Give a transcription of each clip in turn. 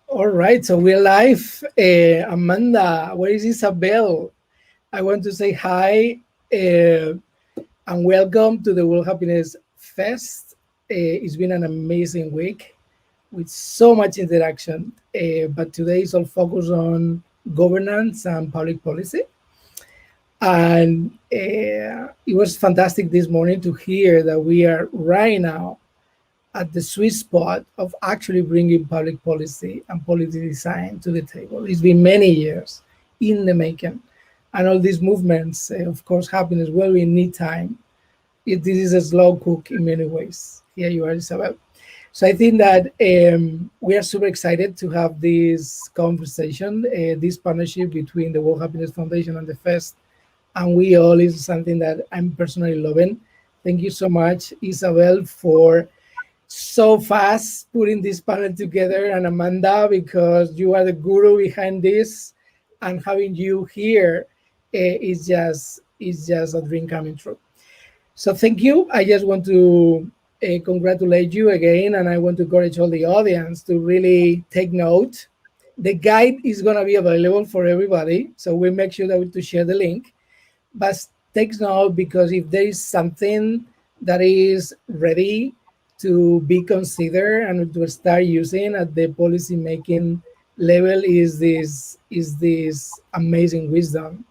All right, so we're live. Amanda, where is Isabel? I want to say hi and welcome to the Worldhappiness Fest. It's been an amazing week with so much interaction, but today is all focused on governance and public policy. And it was fantastic this morning to hear that we are right now at the sweet spot of actually bringing public policy and policy design to the table. It's been many years in the making. And all these movements, of course, happiness, well-being, need time. This is a slow cook in many ways. Here you are, Isabel. So I think that we are super excited to have this conversation, this partnership between the Worldhappiness Foundation and the Fest. And we all is something that I'm personally loving. Thank you so much, Isabel, for so fast putting this panel together, and Amanda, because you are the guru behind this, and having you here is just a dream coming true. So thank you. I just want to congratulate you again, and I want to encourage all the audience to really take note. The guide is going to be available for everybody, so we'll make sure that to share the link. But take note, because if there is something that is ready to be considered and to start using at the policy making level, is this amazing wisdom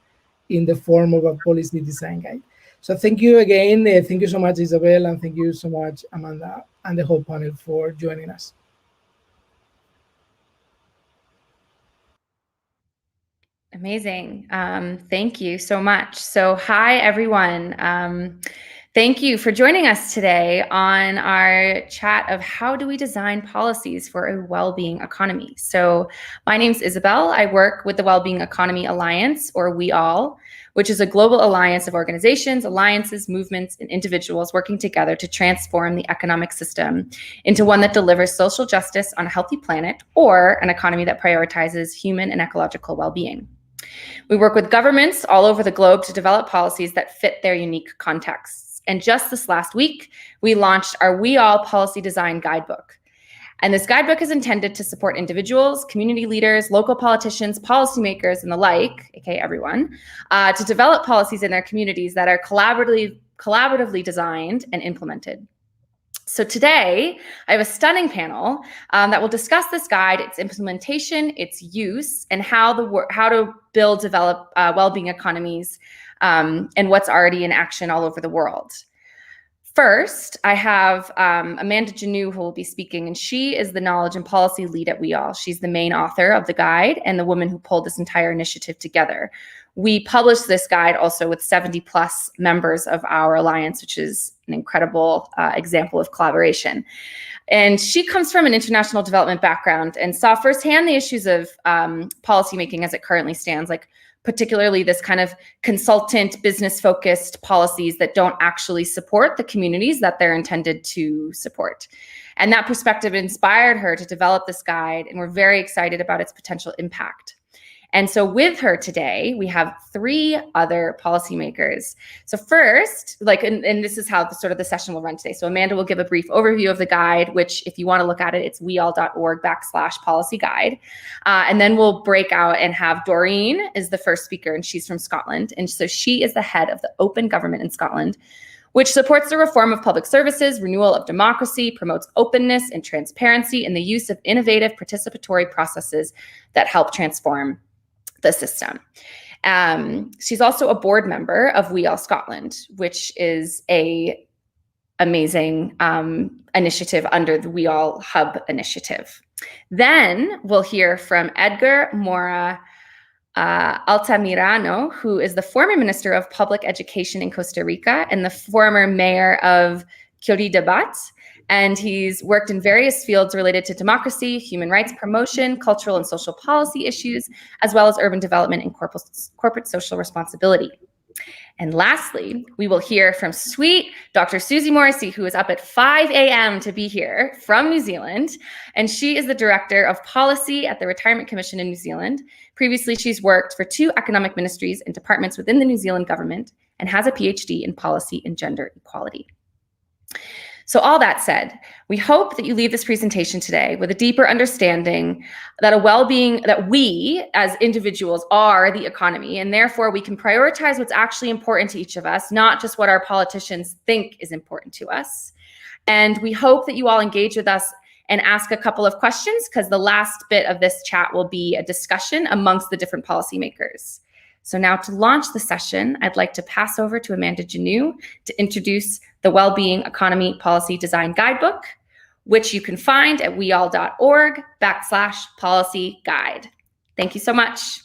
in the form of a policy design guide. So thank you again. Thank you so much, Isabel, and thank you so much, Amanda, and the whole panel for joining us. Amazing. Thank you so much. So hi, everyone. Thank you for joining us today on our chat of how do we design policies for a well-being economy. So my name is Isabel. I work with the Wellbeing Economy Alliance, or We All, which is a global alliance of organizations, alliances, movements, and individuals working together to transform the economic system into one that delivers social justice on a healthy planet, or an economy that prioritizes human and ecological well-being. We work with governments all over the globe to develop policies that fit their unique contexts. And just this last week, we launched our We All Policy Design Guidebook. And this guidebook is intended to support individuals, community leaders, local politicians, policymakers, and the like, aka everyone, to develop policies in their communities that are collaboratively designed and implemented. So today, I have a stunning panel that will discuss this guide, its implementation, its use, and how to develop well-being economies, and what's already in action all over the world. First, I have Amanda Janu, who will be speaking, and she is the knowledge and policy lead at We All. She's the main author of the guide and the woman who pulled this entire initiative together. We published this guide also with 70 plus members of our alliance, which is an incredible example of collaboration. And she comes from an international development background and saw firsthand the issues of policymaking as it currently stands, like particularly this kind of consultant, business-focused policies that don't actually support the communities that they're intended to support. And that perspective inspired her to develop this guide, and we're very excited about its potential impact. And so with her today, we have 3 other policymakers. So first, and this is how the session will run today. So Amanda will give a brief overview of the guide, which if you want to look at it, it's weall.org/policy guide. And then we'll break out and have Doreen is the first speaker, and she's from Scotland. And so she is the head of the Open Government in Scotland, which supports the reform of public services, renewal of democracy, promotes openness and transparency, and the use of innovative participatory processes that help transform the system. She's also a board member of We All Scotland, which is a amazing initiative under the We All Hub initiative. Then we'll hear from Edgar Mora Altamirano, who is the former Minister of Public Education in Costa Rica and the former mayor of Curitiba. And he's worked in various fields related to democracy, human rights promotion, cultural and social policy issues, as well as urban development and corporate social responsibility. And lastly, we will hear from sweet Dr. Susie Morrissey, who is up at 5 a.m. to be here from New Zealand. And she is the Director of Policy at the Retirement Commission in New Zealand. Previously, she's worked for 2 economic ministries and departments within the New Zealand government and has a PhD in policy and gender equality. So all that said, we hope that you leave this presentation today with a deeper understanding that that we as individuals are the economy, and therefore we can prioritize what's actually important to each of us, not just what our politicians think is important to us. And we hope that you all engage with us and ask a couple of questions, because the last bit of this chat will be a discussion amongst the different policymakers. So now, to launch the session, I'd like to pass over to Amanda Janu to introduce the Wellbeing Economy Policy Design Guidebook, which you can find at weall.org/policy guide. Thank you so much.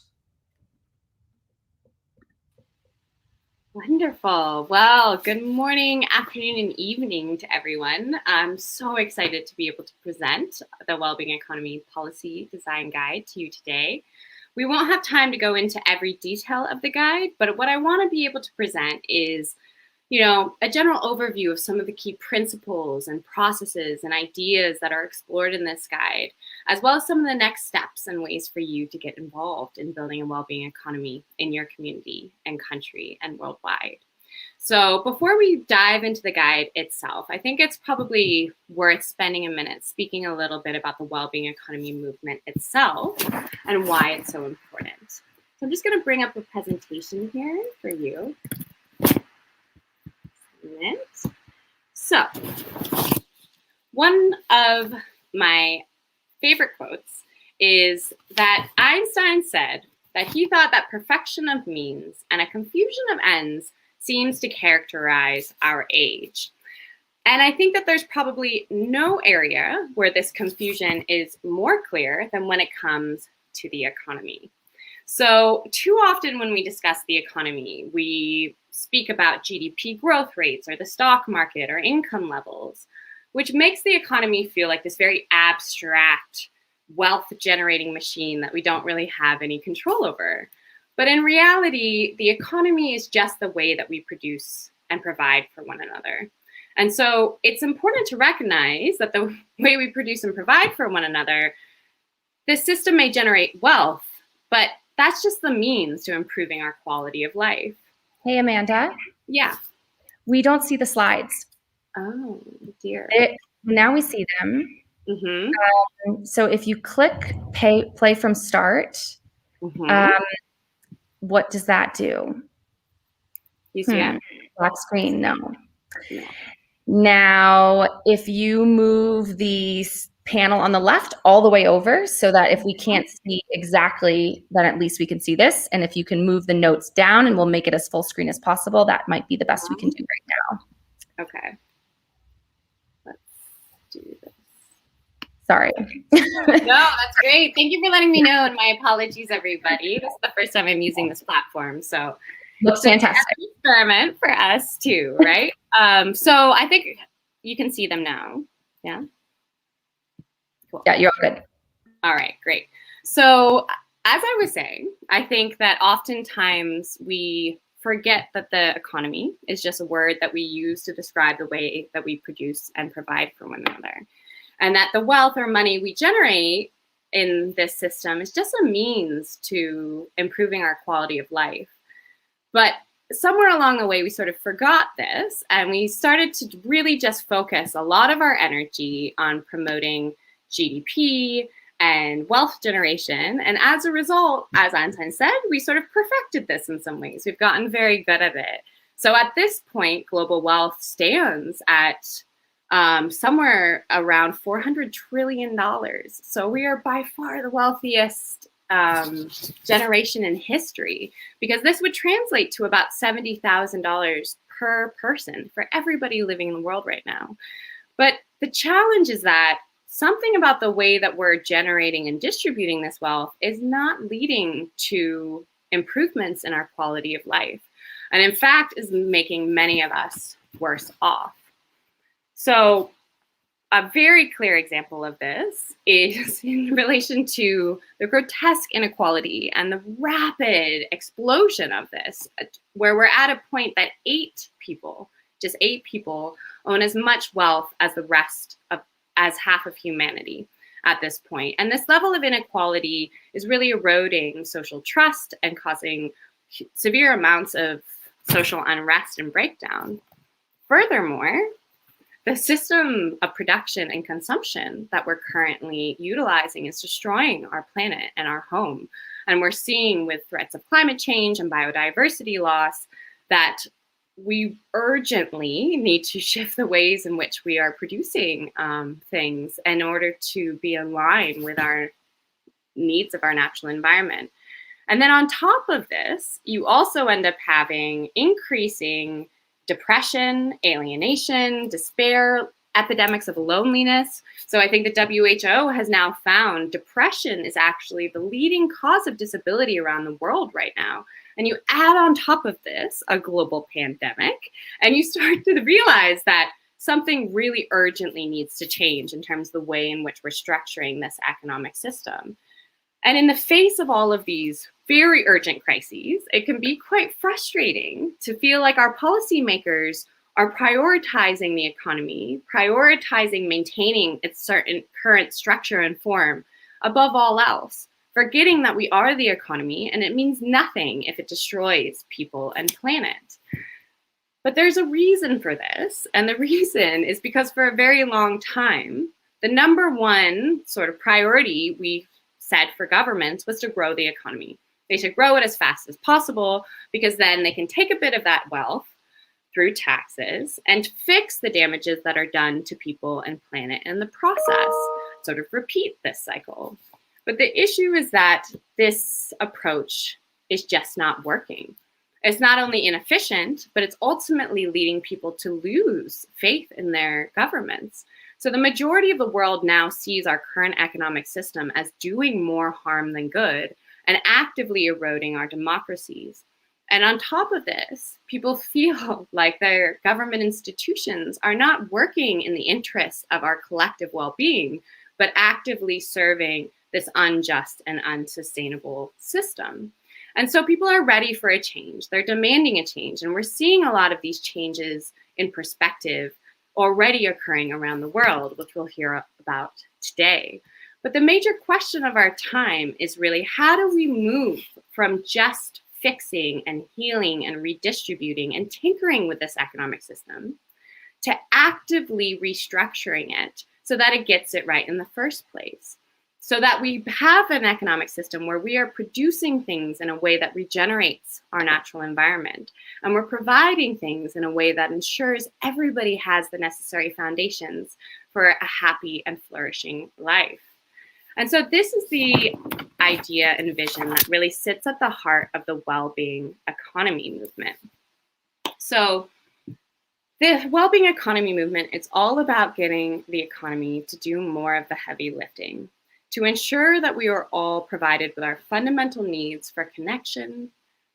Wonderful. Well, good morning, afternoon, and evening to everyone. I'm so excited to be able to present the Wellbeing Economy Policy Design Guide to you today. We won't have time to go into every detail of the guide, but what I want to be able to present is, a general overview of some of the key principles and processes and ideas that are explored in this guide, as well as some of the next steps and ways for you to get involved in building a well-being economy in your community and country and worldwide. So before we dive into the guide itself, I think it's probably worth spending a minute speaking a little bit about the well-being economy movement itself and why it's so important. So I'm just going to bring up a presentation here for you. So, one of my favorite quotes is that Einstein said that he thought that perfection of means and a confusion of ends seems to characterize our age. And I think that there's probably no area where this confusion is more clear than when it comes to the economy. So too often when we discuss the economy, we speak about GDP growth rates or the stock market or income levels, which makes the economy feel like this very abstract wealth generating machine that we don't really have any control over. But in reality, the economy is just the way that we produce and provide for one another. And so it's important to recognize that the way we produce and provide for one another, this system may generate wealth, but that's just the means to improving our quality of life. Hey, Amanda. Yeah. We don't see the slides. Oh, dear. Now we see them. Mm-hmm. So if you click play from start, what does that do? You see it? Black screen, no. Now, if you move the panel on the left all the way over so that if we can't see exactly, then at least we can see this. And if you can move the notes down and we'll make it as full screen as possible, that might be the best we can do right now. Okay. Let's do this. Sorry. No, that's great. Thank you for letting me know, and my apologies, everybody. This is the first time I'm using this platform, so looks fantastic. It's an experiment for us too, right? So I think you can see them now. Yeah. Cool. Yeah, you're all good. All right, great. So as I was saying, I think that oftentimes we forget that the economy is just a word that we use to describe the way that we produce and provide for one another. And that the wealth or money we generate in this system is just a means to improving our quality of life. But somewhere along the way, we sort of forgot this, and we started to really just focus a lot of our energy on promoting GDP and wealth generation. And as a result, as Einstein said, we sort of perfected this in some ways. We've gotten very good at it. So at this point, global wealth stands at somewhere around $400 trillion. So we are by far the wealthiest generation in history, because this would translate to about $70,000 per person for everybody living in the world right now. But the challenge is that something about the way that we're generating and distributing this wealth is not leading to improvements in our quality of life, and in fact is making many of us worse off. So a very clear example of this is in relation to the grotesque inequality and the rapid explosion of this, where we're at a point that just eight people own as much wealth as the rest of, as half of humanity at this point. And this level of inequality is really eroding social trust and causing severe amounts of social unrest and breakdown. Furthermore, the system of production and consumption that we're currently utilizing is destroying our planet and our home. And we're seeing with threats of climate change and biodiversity loss that we urgently need to shift the ways in which we are producing things in order to be in line with our needs of our natural environment. And then on top of this, you also end up having increasing depression, alienation, despair, epidemics of loneliness. So I think the WHO has now found depression is actually the leading cause of disability around the world right now. And you add on top of this a global pandemic, and you start to realize that something really urgently needs to change in terms of the way in which we're structuring this economic system. And in the face of all of these very urgent crises, it can be quite frustrating to feel like our policymakers are prioritizing the economy, prioritizing maintaining its certain current structure and form above all else, forgetting that we are the economy and it means nothing if it destroys people and planet. But there's a reason for this, and the reason is because for a very long time, the number one sort of priority we said for governments was to grow the economy. They should grow it as fast as possible because then they can take a bit of that wealth through taxes and fix the damages that are done to people and planet in the process, sort of repeat this cycle. But the issue is that this approach is just not working. It's not only inefficient, but it's ultimately leading people to lose faith in their governments. So the majority of the world now sees our current economic system as doing more harm than good and actively eroding our democracies. And on top of this, people feel like their government institutions are not working in the interests of our collective well-being, but actively serving this unjust and unsustainable system. And so people are ready for a change. They're demanding a change. And we're seeing a lot of these changes in perspective already occurring around the world, which we'll hear about today. But the major question of our time is really, how do we move from just fixing and healing and redistributing and tinkering with this economic system to actively restructuring it so that it gets it right in the first place? So that we have an economic system where we are producing things in a way that regenerates our natural environment. And we're providing things in a way that ensures everybody has the necessary foundations for a happy and flourishing life. And so this is the idea and vision that really sits at the heart of the well-being economy movement. So the well-being economy movement, it's all about getting the economy to do more of the heavy lifting, to ensure that we are all provided with our fundamental needs for connection,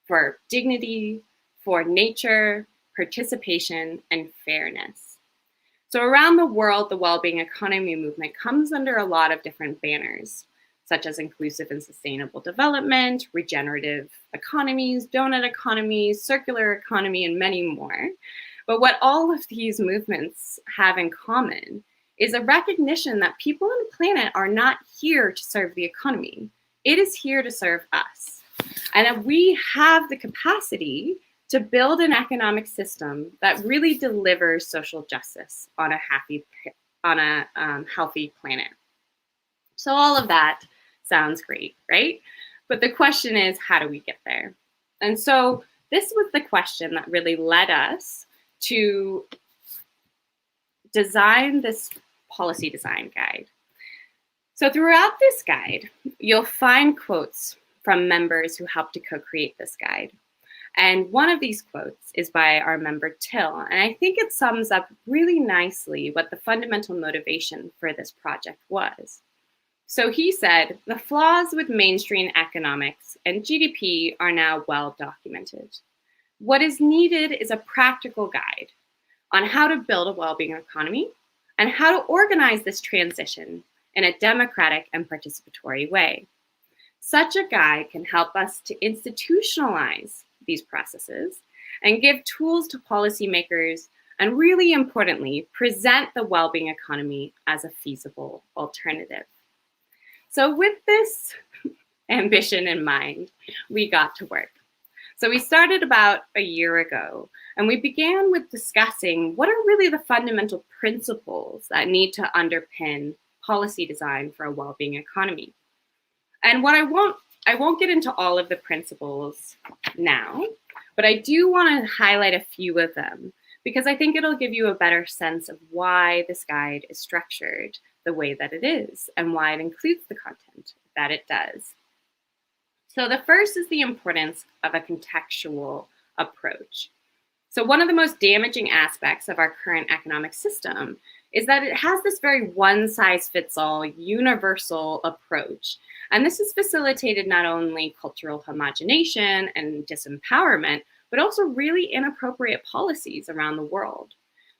for dignity, for nature, participation, and fairness. So around the world, the well-being economy movement comes under a lot of different banners, such as inclusive and sustainable development, regenerative economies, donut economies, circular economy, and many more. But what all of these movements have in common is a recognition that people on the planet are not here to serve the economy. It is here to serve us. And that we have the capacity to build an economic system that really delivers social justice on a healthy planet. So all of that sounds great, right? But the question is, how do we get there? And so this was the question that really led us to design this policy design guide. So throughout this guide, you'll find quotes from members who helped to co-create this guide. And one of these quotes is by our member Till, and I think it sums up really nicely what the fundamental motivation for this project was. So he said, "The flaws with mainstream economics and GDP are now well documented. What is needed is a practical guide on how to build a well-being economy and how to organize this transition in a democratic and participatory way. Such a guide can help us to institutionalize these processes and give tools to policymakers and, really importantly, present the well-being economy as a feasible alternative." So with this ambition in mind, we got to work. So we started about a year ago, and we began with discussing what are really the fundamental principles that need to underpin policy design for a well-being economy. And what I won't get into all of the principles now, but I do want to highlight a few of them because I think it'll give you a better sense of why this guide is structured the way that it is and why it includes the content that it does. So the first is the importance of a contextual approach. So one of the most damaging aspects of our current economic system is that it has this very one-size-fits-all universal approach. And this has facilitated not only cultural homogenation and disempowerment, but also really inappropriate policies around the world.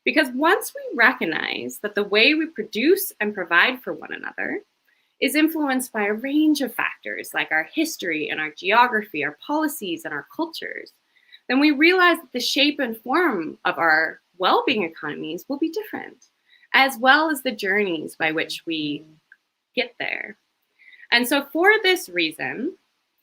Because once we recognize that the way we produce and provide for one another is influenced by a range of factors like our history and our geography, our policies and our cultures, then we realize that the shape and form of our well-being economies will be different, as well as the journeys by which we get there. And so for this reason,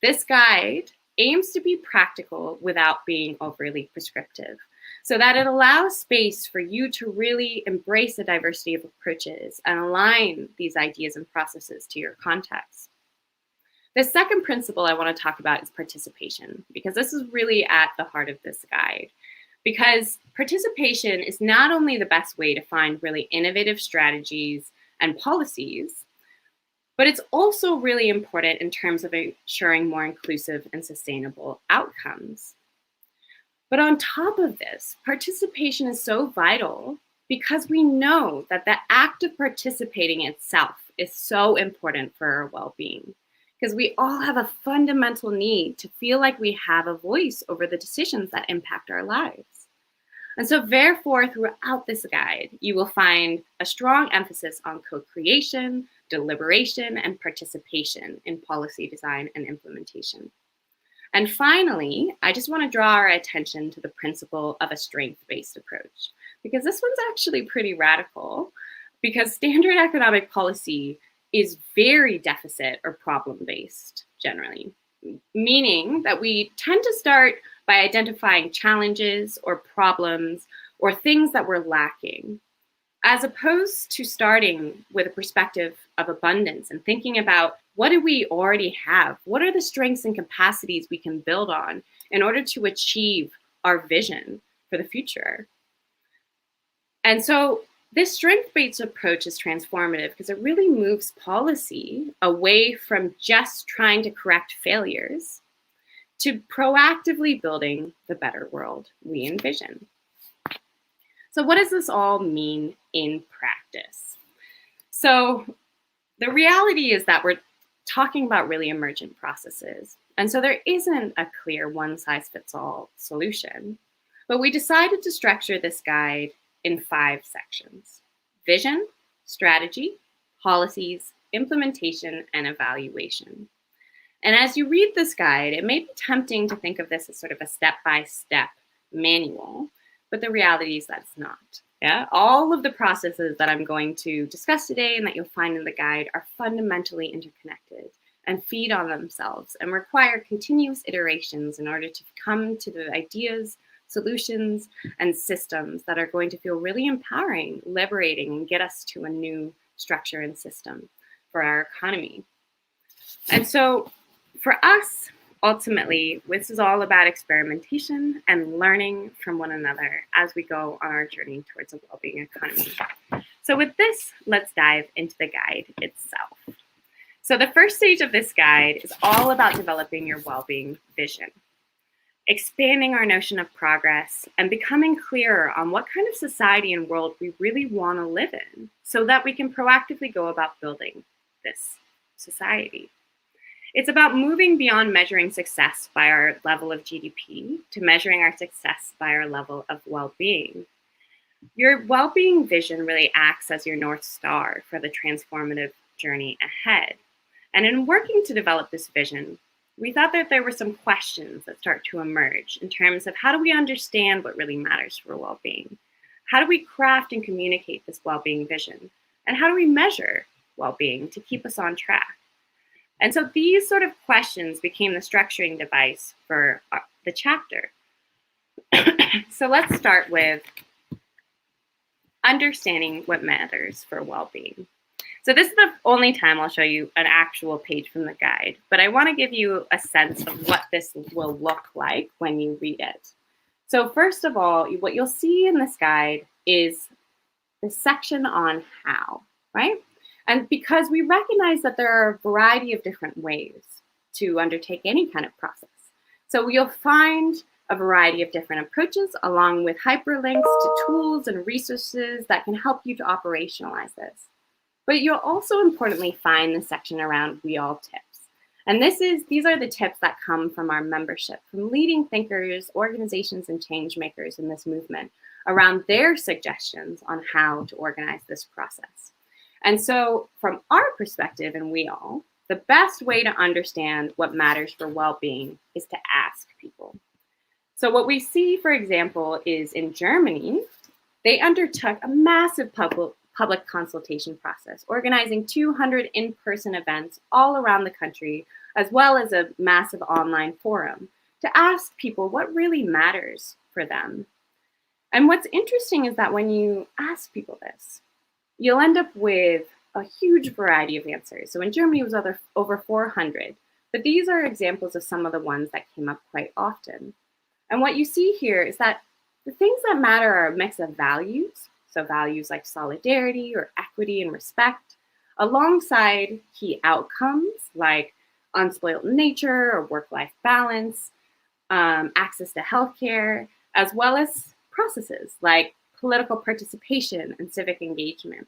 this guide aims to be practical without being overly prescriptive, so that it allows space for you to really embrace a diversity of approaches and align these ideas and processes to your context. The second principle I want to talk about is participation, because this is really at the heart of this guide. Because participation is not only the best way to find really innovative strategies and policies, but it's also really important in terms of ensuring more inclusive and sustainable outcomes. But on top of this, participation is so vital because we know that the act of participating itself is so important for our well-being. Because we all have a fundamental need to feel like we have a voice over the decisions that impact our lives. And so therefore, throughout this guide, you will find a strong emphasis on co-creation, deliberation, and participation in policy design and implementation. And finally, I just want to draw our attention to the principle of a strength-based approach, because this one's actually pretty radical, because standard economic policy is very deficit or problem-based generally, meaning that we tend to start by identifying challenges or problems or things that we're lacking, as opposed to starting with a perspective of abundance and thinking about what do we already have? What are the strengths and capacities we can build on in order to achieve our vision for the future? And so this strength-based approach is transformative because it really moves policy away from just trying to correct failures to proactively building the better world we envision. So what does this all mean in practice? So the reality is that we're talking about really emergent processes. And so there isn't a clear one-size-fits-all solution. But we decided to structure this guide in 5 sections: vision, strategy, policies, implementation, and evaluation. And as you read this guide, it may be tempting to think of this as sort of a step-by-step manual, but the reality is that it's not. Yeah? All of the processes that I'm going to discuss today and that you'll find in the guide are fundamentally interconnected and feed on themselves and require continuous iterations in order to come to the ideas, solutions, and systems that are going to feel really empowering, liberating, and get us to a new structure and system for our economy. And so for us, ultimately, this is all about experimentation and learning from one another as we go on our journey towards a well-being economy. So with this, let's dive into the guide itself. So the first stage of this guide is all about developing your well-being vision, expanding our notion of progress, and becoming clearer on what kind of society and world we really want to live in so that we can proactively go about building this society. It's about moving beyond measuring success by our level of GDP to measuring our success by our level of well-being. Your well-being vision really acts as your North Star for the transformative journey ahead. And in working to develop this vision, we thought that there were some questions that start to emerge in terms of how do we understand what really matters for well-being? How do we craft and communicate this well-being vision? And how do we measure well-being to keep us on track? And so these sort of questions became the structuring device for the chapter. So let's start with understanding what matters for well-being. So this is the only time I'll show you an actual page from the guide, but I want to give you a sense of what this will look like when you read it. So first of all, what you'll see in this guide is the section on how, right? And because we recognize that there are a variety of different ways to undertake any kind of process. So you'll find a variety of different approaches along with hyperlinks to tools and resources that can help you to operationalize this. But you'll also importantly find the section around We All tips. And these are the tips that come from our membership, from leading thinkers, organizations, and change makers in this movement around their suggestions on how to organize this process. And so from our perspective in We All, the best way to understand what matters for well-being is to ask people. So what we see, for example, is in Germany, they undertook a massive public consultation process, organizing 200 in-person events all around the country, as well as a massive online forum to ask people what really matters for them. And what's interesting is that when you ask people this, you'll end up with a huge variety of answers. So in Germany, it was over 400, but these are examples of some of the ones that came up quite often. And what you see here is that the things that matter are a mix of values, so values like solidarity or equity and respect, alongside key outcomes like unspoiled nature or work-life balance, access to healthcare, as well as processes like political participation and civic engagement.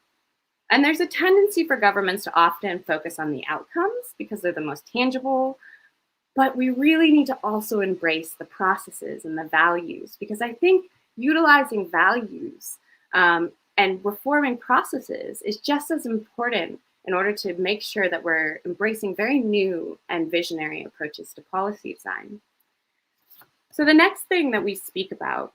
And there's a tendency for governments to often focus on the outcomes because they're the most tangible, but we really need to also embrace the processes and the values, because I think utilizing values and reforming processes is just as important in order to make sure that we're embracing very new and visionary approaches to policy design. So the next thing that we speak about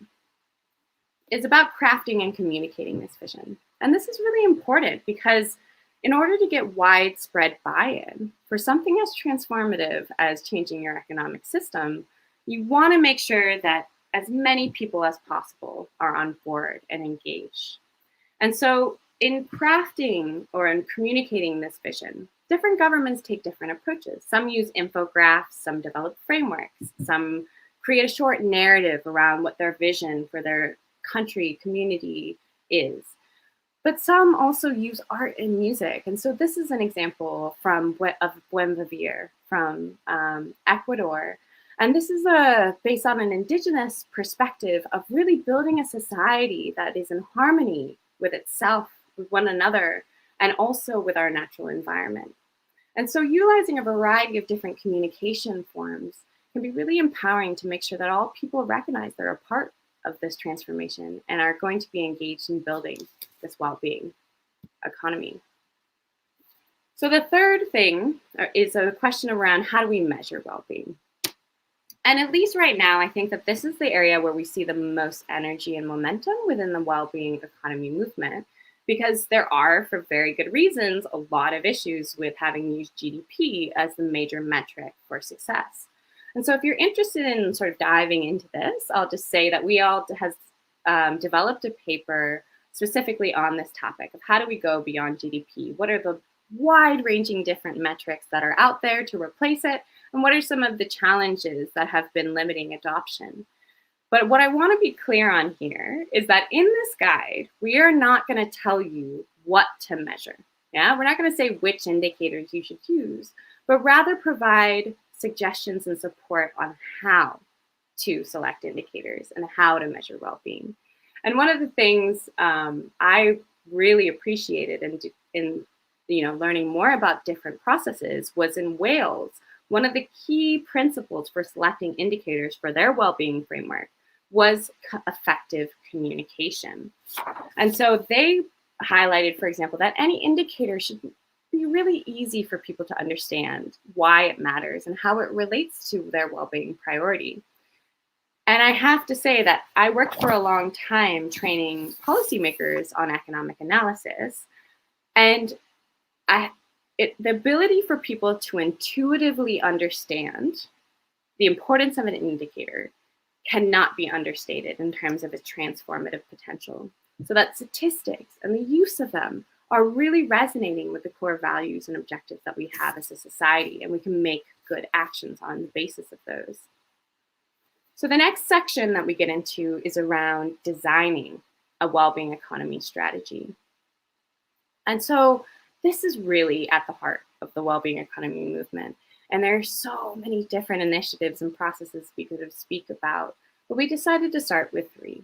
is about crafting and communicating this vision. And this is really important because in order to get widespread buy-in for something as transformative as changing your economic system, you want to make sure that as many people as possible are on board and engaged. And so in crafting or in communicating this vision, different governments take different approaches. Some use infographics, some develop frameworks, some create a short narrative around what their vision for their country, community is. But some also use art and music. And so this is an example of Buen Vivir from Ecuador. And this is based on an indigenous perspective of really building a society that is in harmony with itself, with one another, and also with our natural environment. And so utilizing a variety of different communication forms can be really empowering to make sure that all people recognize they're a part of this transformation and are going to be engaged in building this well-being economy. So the third thing is a question around how do we measure well-being? And at least right now, I think that this is the area where we see the most energy and momentum within the well-being economy movement, because there are, for very good reasons, a lot of issues with having used GDP as the major metric for success. And so if you're interested in sort of diving into this, I'll just say that We All has developed a paper specifically on this topic of how do we go beyond GDP? What are the wide-ranging different metrics that are out there to replace it? And what are some of the challenges that have been limiting adoption? But what I want to be clear on here is that in this guide, we are not going to tell you what to measure. Yeah, we're not going to say which indicators you should use, but rather provide suggestions and support on how to select indicators and how to measure well-being. And one of the things I really appreciated in learning more about different processes was in Wales. One of the key principles for selecting indicators for their well-being framework was effective communication. And so they highlighted, for example, that any indicator should be really easy for people to understand why it matters and how it relates to their well-being priority. And I have to say that I worked for a long time training policymakers on economic analysis, and the ability for people to intuitively understand the importance of an indicator cannot be understated in terms of its transformative potential. So that statistics and the use of them are really resonating with the core values and objectives that we have as a society, and we can make good actions on the basis of those. So the next section that we get into is around designing a well-being economy strategy. And so this is really at the heart of the well-being economy movement. And there are so many different initiatives and processes we could speak about, but we decided to start with 3.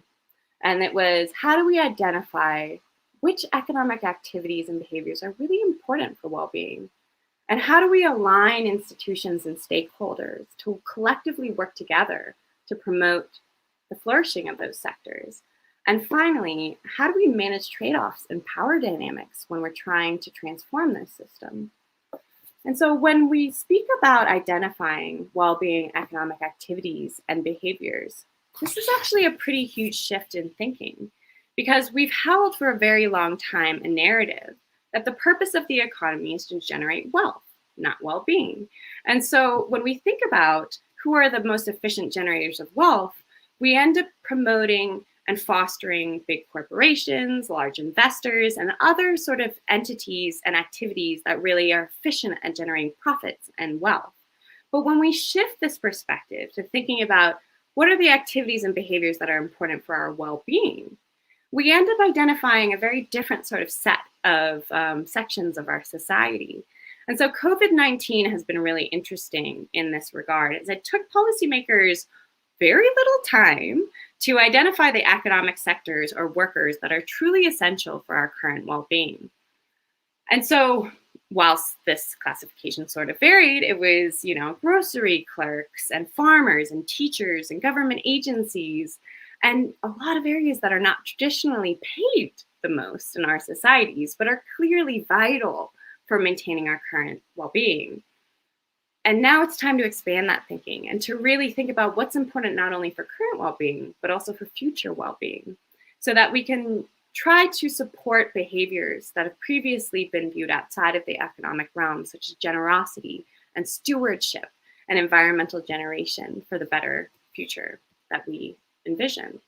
And it was, how do we identify which economic activities and behaviors are really important for well-being? And how do we align institutions and stakeholders to collectively work together to promote the flourishing of those sectors? And finally, how do we manage trade-offs and power dynamics when we're trying to transform this system? And so when we speak about identifying well-being economic activities and behaviors, this is actually a pretty huge shift in thinking, because we've held for a very long time a narrative that the purpose of the economy is to generate wealth, not well-being. And so when we think about who are the most efficient generators of wealth, we end up promoting and fostering big corporations, large investors, and other sort of entities and activities that really are efficient at generating profits and wealth. But when we shift this perspective to thinking about what are the activities and behaviors that are important for our well-being, we end up identifying a very different sort of set of sections of our society. And so COVID-19 has been really interesting in this regard, as it took policymakers very little time to identify the economic sectors or workers that are truly essential for our current well-being. And so whilst this classification sort of varied, it was, grocery clerks and farmers and teachers and government agencies and a lot of areas that are not traditionally paid the most in our societies, but are clearly vital for maintaining our current well-being. And now it's time to expand that thinking and to really think about what's important not only for current well-being, but also for future well-being, so that we can try to support behaviors that have previously been viewed outside of the economic realm, such as generosity and stewardship and environmental generation for the better future that we envision.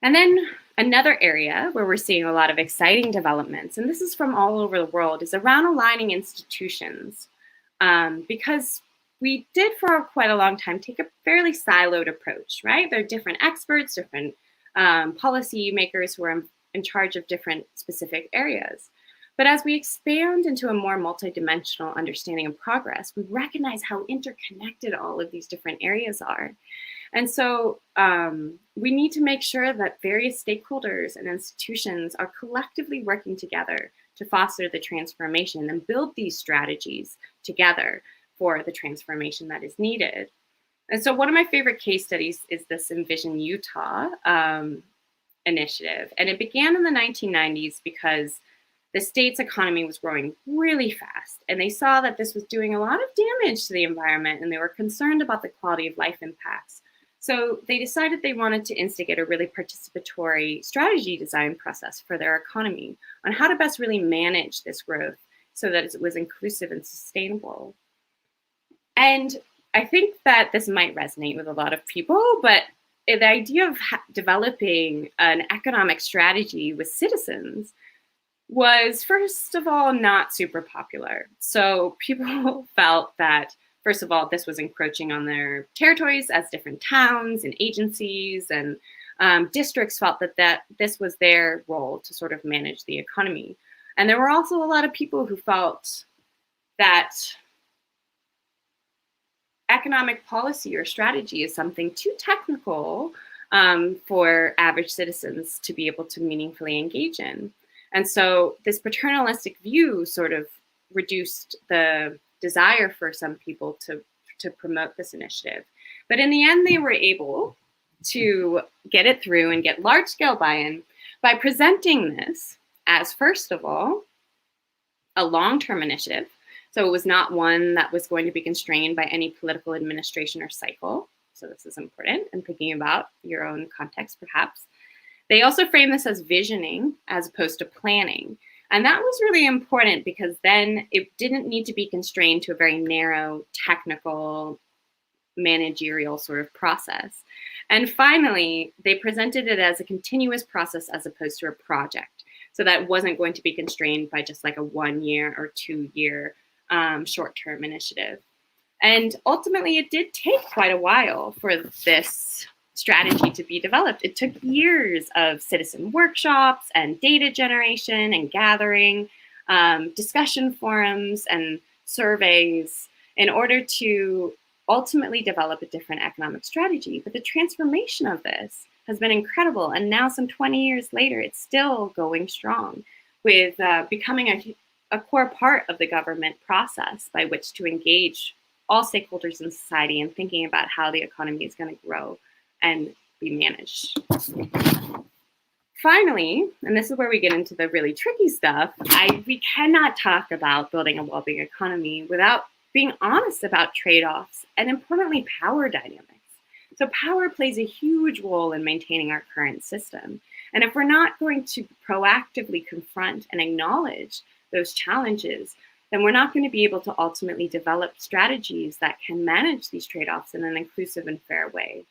And then another area where we're seeing a lot of exciting developments, and this is from all over the world, is around aligning institutions. Because we did for quite a long time take a fairly siloed approach, right? There are different experts, different policy makers who are in charge of different specific areas. But as we expand into a more multidimensional understanding of progress, we recognize how interconnected all of these different areas are. And so we need to make sure that various stakeholders and institutions are collectively working together to foster the transformation and build these strategies together for the transformation that is needed. And so one of my favorite case studies is this Envision Utah initiative. And it began in the 1990s because the state's economy was growing really fast. And they saw that this was doing a lot of damage to the environment, and they were concerned about the quality of life impacts. So they decided they wanted to instigate a really participatory strategy design process for their economy on how to best really manage this growth so that it was inclusive and sustainable. And I think that this might resonate with a lot of people, but the idea of developing an economic strategy with citizens was, first of all, not super popular. So people felt that, first of all, this was encroaching on their territories, as different towns and agencies and districts felt that this was their role to sort of manage the economy. And there were also a lot of people who felt that economic policy or strategy is something too technical for average citizens to be able to meaningfully engage in. And so this paternalistic view sort of reduced the desire for some people to promote this initiative. But in the end, they were able to get it through and get large-scale buy-in by presenting this as, first of all, a long-term initiative. So it was not one that was going to be constrained by any political administration or cycle. So this is important in thinking about your own context, perhaps. They also frame this as visioning as opposed to planning. And that was really important because then it didn't need to be constrained to a very narrow, technical, managerial sort of process. And finally, they presented it as a continuous process as opposed to a project. So that wasn't going to be constrained by just like a 1 year or 2 year short-term initiative. And ultimately, it did take quite a while for this strategy to be developed. It took years of citizen workshops and data generation and gathering, discussion forums and surveys in order to ultimately develop a different economic strategy. But the transformation of this has been incredible. And now some 20 years later, it's still going strong with becoming a core part of the government process by which to engage all stakeholders in society and thinking about how the economy is going to grow and be managed. Finally, and this is where we get into the really tricky stuff, we cannot talk about building a well-being economy without being honest about trade-offs and, importantly, power dynamics. So power plays a huge role in maintaining our current system. And if we're not going to proactively confront and acknowledge those challenges, then we're not going to be able to ultimately develop strategies that can manage these trade-offs in an inclusive and fair way.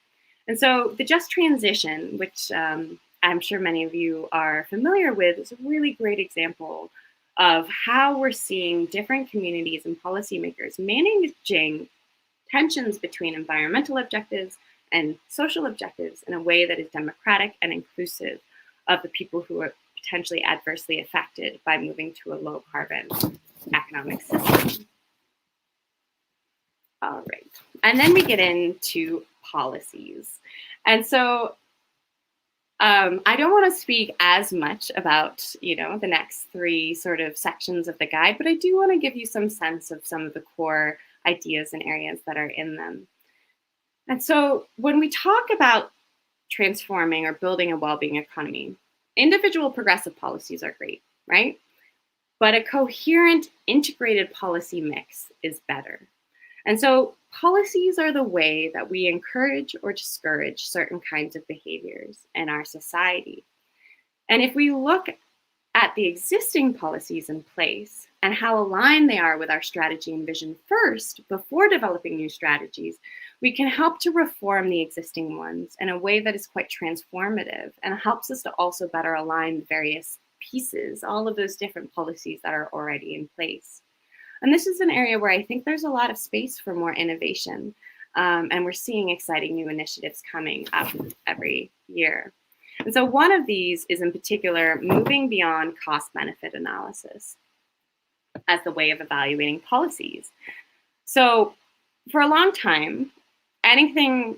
And so the just transition, which I'm sure many of you are familiar with, is a really great example of how we're seeing different communities and policymakers managing tensions between environmental objectives and social objectives in a way that is democratic and inclusive of the people who are potentially adversely affected by moving to a low carbon economic system. All right, and then we get into policies. And so I don't want to speak as much about, the next 3 sort of sections of the guide, but I do want to give you some sense of some of the core ideas and areas that are in them. And so when we talk about transforming or building a well-being economy, individual progressive policies are great, right? But a coherent, integrated policy mix is better. And so policies are the way that we encourage or discourage certain kinds of behaviors in our society. And if we look at the existing policies in place and how aligned they are with our strategy and vision first, before developing new strategies, we can help to reform the existing ones in a way that is quite transformative and helps us to also better align the various pieces, all of those different policies that are already in place. And this is an area where I think there's a lot of space for more innovation. And we're seeing exciting new initiatives coming up every year. And so one of these is in particular moving beyond cost-benefit analysis as the way of evaluating policies. So for a long time, anything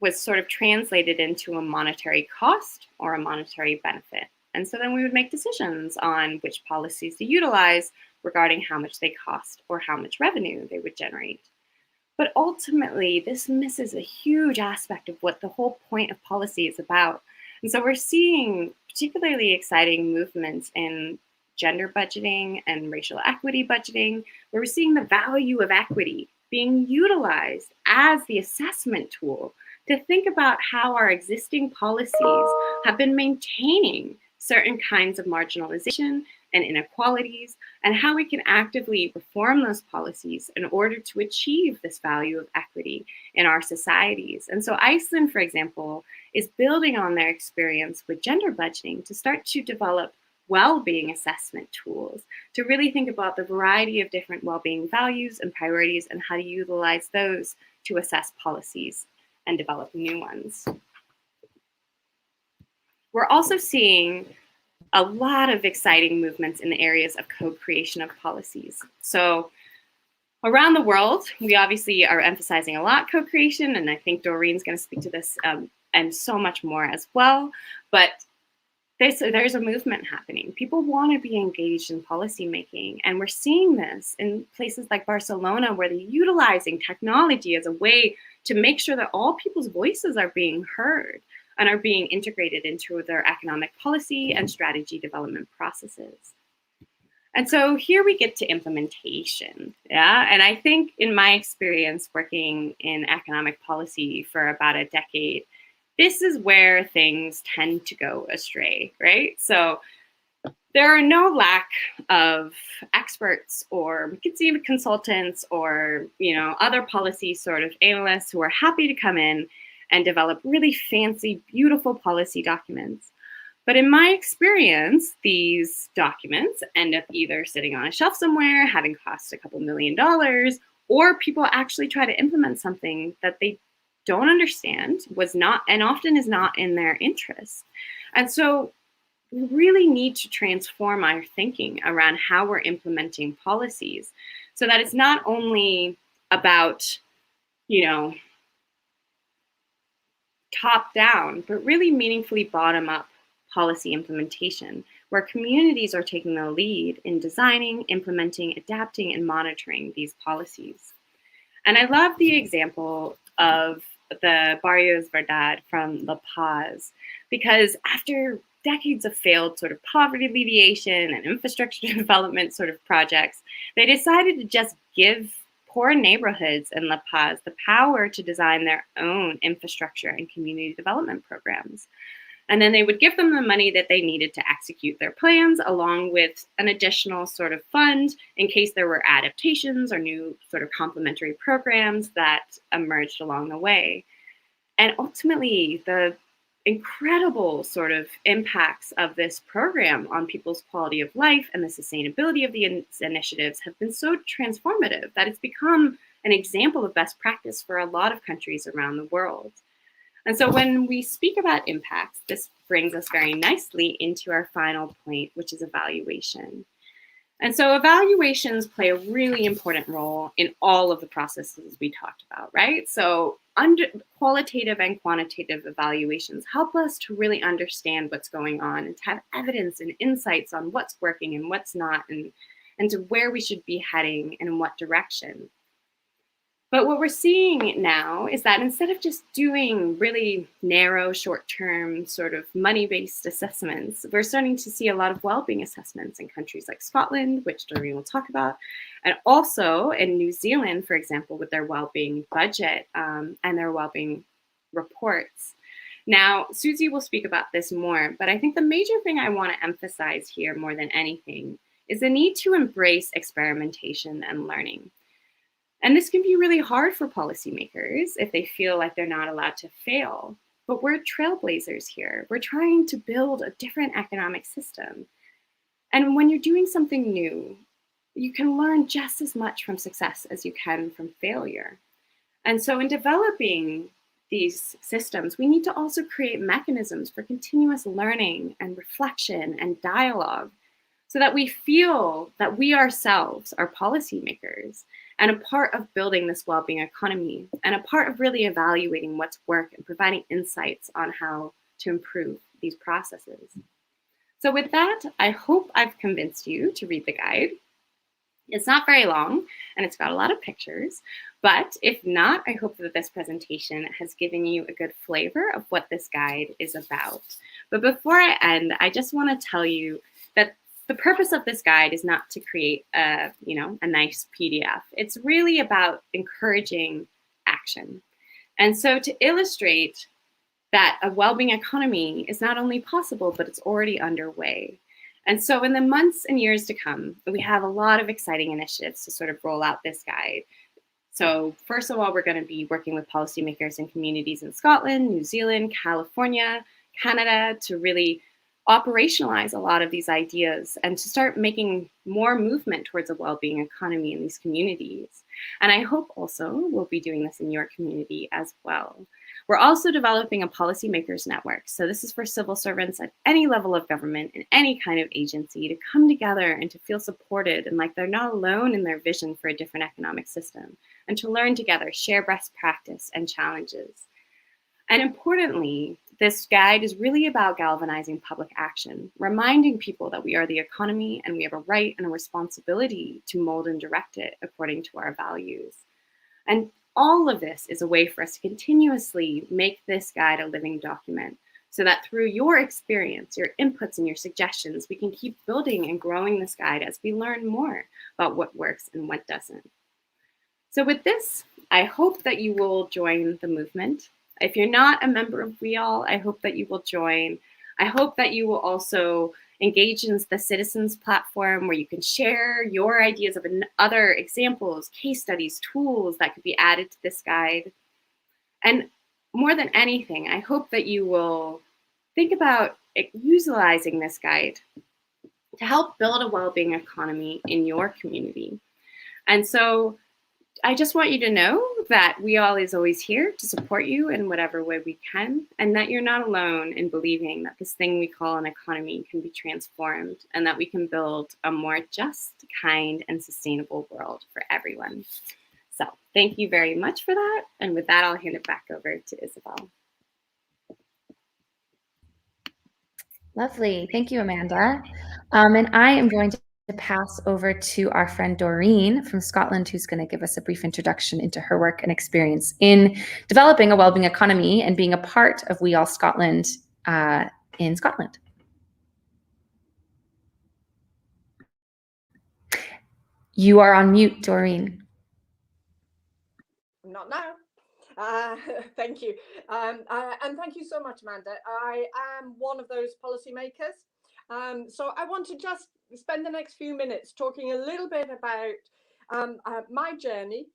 was sort of translated into a monetary cost or a monetary benefit. And so then we would make decisions on which policies to utilize regarding how much they cost or how much revenue they would generate. But ultimately, this misses a huge aspect of what the whole point of policy is about. And so we're seeing particularly exciting movements in gender budgeting and racial equity budgeting, where we're seeing the value of equity being utilized as the assessment tool to think about how our existing policies have been maintaining certain kinds of marginalization and inequalities, and how we can actively reform those policies in order to achieve this value of equity in our societies. And so Iceland, for example, is building on their experience with gender budgeting to start to develop well-being assessment tools, to really think about the variety of different well-being values and priorities and how to utilize those to assess policies and develop new ones. We're also seeing a lot of exciting movements in the areas of co-creation of policies. So around the world, we obviously are emphasizing a lot co-creation, and I think Doreen's going to speak to this and so much more as well. But there's a movement happening. People want to be engaged in policymaking, and we're seeing this in places like Barcelona, where they're utilizing technology as a way to make sure that all people's voices are being heard and are being integrated into their economic policy and strategy development processes. And so here we get to implementation, yeah? And I think in my experience working in economic policy for about a decade, this is where things tend to go astray, right? So there are no lack of experts or McKinsey consultants or, other policy sort of analysts who are happy to come in and develop really fancy, beautiful policy documents. But in my experience, these documents end up either sitting on a shelf somewhere, having cost a couple $1 million, or people actually try to implement something that they don't understand, and often is not in their interest. And so we really need to transform our thinking around how we're implementing policies so that it's not only about, top down, but really meaningfully bottom up policy implementation, where communities are taking the lead in designing, implementing, adapting, and monitoring these policies. And I love the example of the Barrios Verdad from La Paz, because after decades of failed sort of poverty alleviation and infrastructure development sort of projects, they decided to just give poor neighborhoods in La Paz the power to design their own infrastructure and community development programs. And then they would give them the money that they needed to execute their plans, along with an additional sort of fund in case there were adaptations or new sort of complementary programs that emerged along the way. And ultimately, the incredible sort of impacts of this program on people's quality of life and the sustainability of the initiatives have been so transformative that it's become an example of best practice for a lot of countries around the world. And so when we speak about impacts, this brings us very nicely into our final point, which is evaluation. And so evaluations play a really important role in all of the processes we talked about, right? So qualitative and quantitative evaluations help us to really understand what's going on and to have evidence and insights on what's working and what's not, and to where we should be heading and in what direction. But what we're seeing now is that instead of just doing really narrow, short-term, sort of money-based assessments, we're starting to see a lot of well-being assessments in countries like Scotland, which Doreen will talk about, and also in New Zealand, for example, with their well-being budget and their well-being reports. Now, Susie will speak about this more, but I think the major thing I want to emphasize here more than anything is the need to embrace experimentation and learning. And this can be really hard for policymakers if they feel like they're not allowed to fail. But we're trailblazers here. We're trying to build a different economic system. And when you're doing something new, you can learn just as much from success as you can from failure. And so in developing these systems, we need to also create mechanisms for continuous learning and reflection and dialogue so that we feel that we ourselves are policymakers and a part of building this well-being economy and a part of really evaluating what's worked and providing insights on how to improve these processes. So with that, I hope I've convinced you to read the guide. It's not very long and it's got a lot of pictures, but if not, I hope that this presentation has given you a good flavor of what this guide is about. But before I end, I just want to tell you that the purpose of this guide is not to create a nice PDF. It's really about encouraging action. And so to illustrate that a well-being economy is not only possible, but it's already underway. And so in the months and years to come, we have a lot of exciting initiatives to sort of roll out this guide. So first of all, we're going to be working with policymakers and communities in Scotland, New Zealand, California, Canada to really operationalize a lot of these ideas and to start making more movement towards a well-being economy in these communities. And I hope also we'll be doing this in your community as well. We're also developing a policymakers network. So this is for civil servants at any level of government and any kind of agency to come together and to feel supported and like they're not alone in their vision for a different economic system, and to learn together, share best practice and challenges. And importantly, this guide is really about galvanizing public action, reminding people that we are the economy and we have a right and a responsibility to mold and direct it according to our values. And all of this is a way for us to continuously make this guide a living document so that through your experience, your inputs and your suggestions, we can keep building and growing this guide as we learn more about what works and what doesn't. So with this, I hope that you will join the movement. If you're not a member of We All, I hope that you will join. I hope that you will also engage in the citizens platform where you can share your ideas of other examples, case studies, tools that could be added to this guide. And more than anything, I hope that you will think about utilizing this guide to help build a well-being economy in your community. And so I just want you to know that we all is always here to support you in whatever way we can, and that you're not alone in believing that this thing we call an economy can be transformed and that we can build a more just, kind, and sustainable world for everyone. So thank you very much for that. And with that, I'll hand it back over to Isabel. Lovely. Thank you, Amanda. And I am going to pass over to our friend Doreen from Scotland, who's going to give us a brief introduction into her work and experience in developing a wellbeing economy and being a part of We All Scotland in Scotland. You are on mute, Doreen. Not now. Thank you. And thank you so much, Amanda. I am one of those policymakers. So I want to just spend the next few minutes talking a little bit about my journey,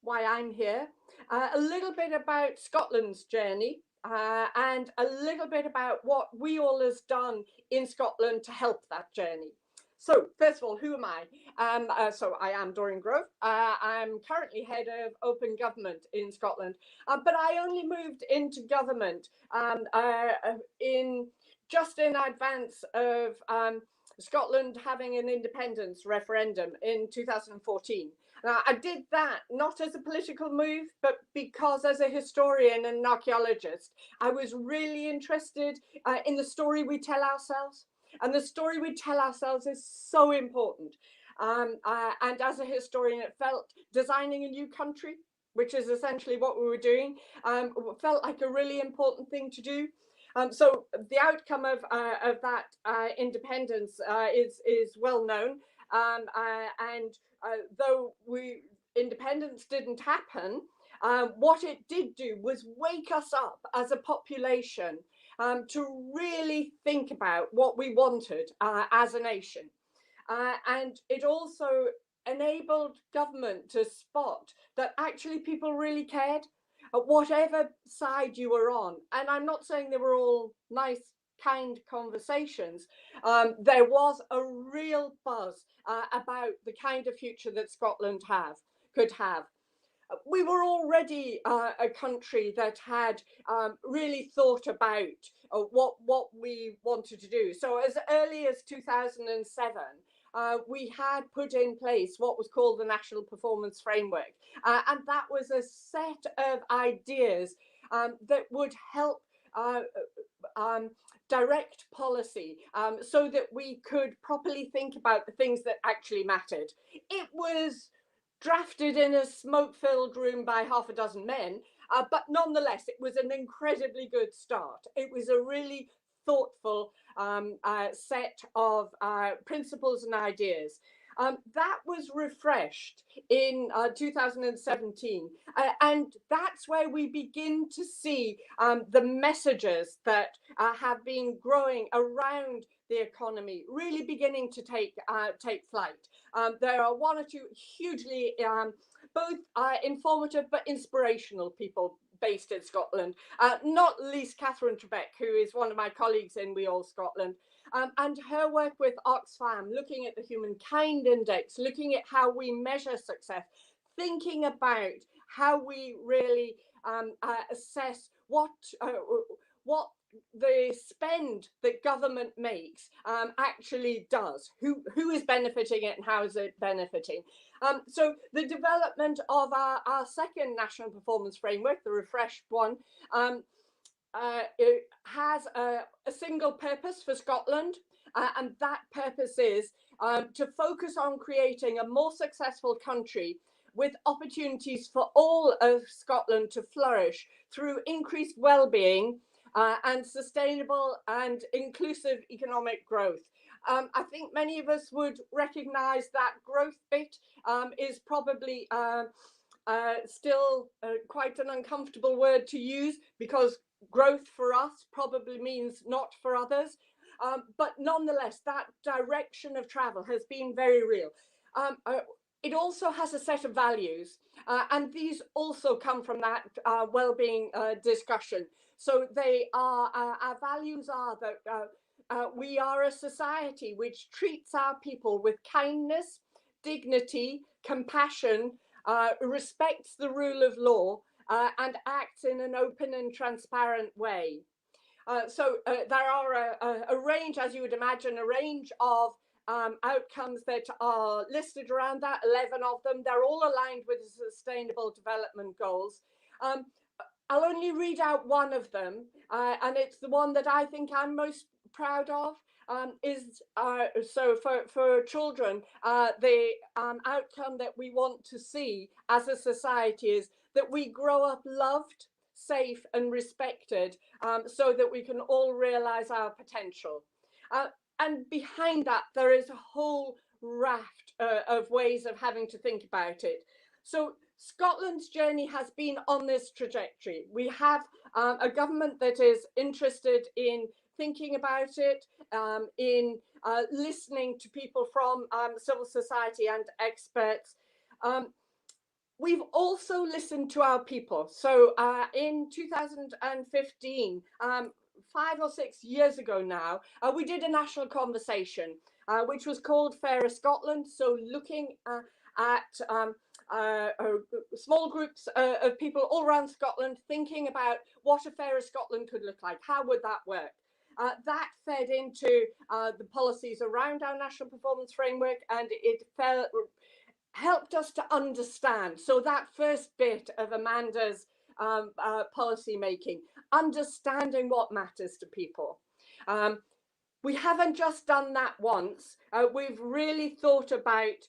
why I'm here, a little bit about Scotland's journey, and a little bit about what We All has done in Scotland to help that journey. So first of all, who am I? So I am Doreen Grove. I'm currently head of open government in Scotland, but I only moved into government just in advance of Scotland having an independence referendum in 2014. I did that not as a political move, but because as a historian and an archaeologist, I was really interested in the story we tell ourselves. And the story we tell ourselves is so important. And as a historian, it felt designing a new country, which is essentially what we were doing, felt like a really important thing to do. So the outcome of that independence is well known. And though independence didn't happen, what it did do was wake us up as a population to really think about what we wanted as a nation. And it also enabled government to spot that actually people really cared, whatever side you were on. And I'm not saying they were all nice, kind conversations. There was a real buzz about the kind of future that Scotland could have. We were already a country that had really thought about what we wanted to do. So as early as 2007, we had put in place what was called the National Performance Framework. And that was a set of ideas that would help direct policy so that we could properly think about the things that actually mattered. It was drafted in a smoke-filled room by half a dozen men, but nonetheless, it was an incredibly good start. It was a really thoughtful set of principles and ideas. That was refreshed in 2017, and that's where we begin to see the messages that have been growing around the economy really beginning to take flight. There are one or two hugely both informative but inspirational people based in Scotland, not least Catherine Trebek, who is one of my colleagues in We All Scotland, and her work with Oxfam, looking at the Humankind Index, looking at how we measure success, thinking about how we really assess what the spend that government makes actually does, who is benefiting it and how is it benefiting. So the development of our second national performance framework, the refreshed one, it has a single purpose for Scotland, and that purpose is to focus on creating a more successful country with opportunities for all of Scotland to flourish through increased well-being and sustainable and inclusive economic growth. I think many of us would recognise that growth bit is probably still quite an uncomfortable word to use, because growth for us probably means not for others. But nonetheless, that direction of travel has been very real. It also has a set of values, and these also come from that well-being discussion. So they are, our values are that we are a society which treats our people with kindness, dignity, compassion, respects the rule of law, and acts in an open and transparent way. So there are a range, as you would imagine, a range of outcomes that are listed around that, 11 of them. They're all aligned with the Sustainable Development Goals. I'll only read out one of them, and it's the one that I think I'm most proud of. So for children, the outcome that we want to see as a society is that we grow up loved, safe and respected, so that we can all realize our potential. And behind that, there is a whole raft of ways of having to think about it. So Scotland's journey has been on this trajectory. We have a government that is interested in thinking about it, in listening to people from civil society and experts. We've also listened to our people. So in 2015, 5 or 6 years ago now, we did a national conversation, which was called Fairer Scotland. So looking at small groups of people all around Scotland, thinking about what a fairer Scotland could look like. How would that work? That fed into the policies around our national performance framework, and it helped us to understand. So that first bit of Amanda's policy making, understanding what matters to people. We haven't just done that once. We've really thought about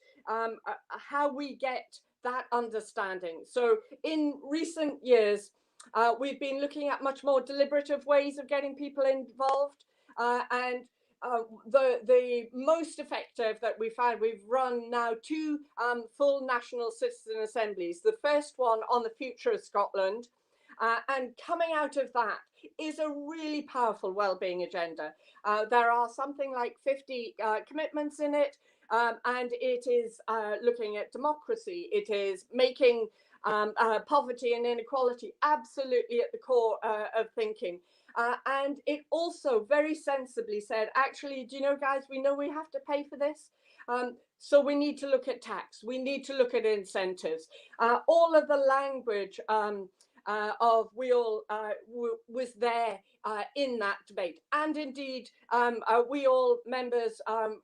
how we get that understanding. So in recent years, we've been looking at much more deliberative ways of getting people involved, and the most effective that we found, we've run now 2 full national citizen assemblies. The first one on the future of Scotland, and coming out of that is a really powerful wellbeing agenda. There are something like 50 commitments in it, and it is looking at democracy. It is making poverty and inequality absolutely at the core of thinking. And it also very sensibly said, actually, do you know, guys, we know we have to pay for this. So we need to look at tax. We need to look at incentives. All of the language of we all was there in that debate. And indeed, we all members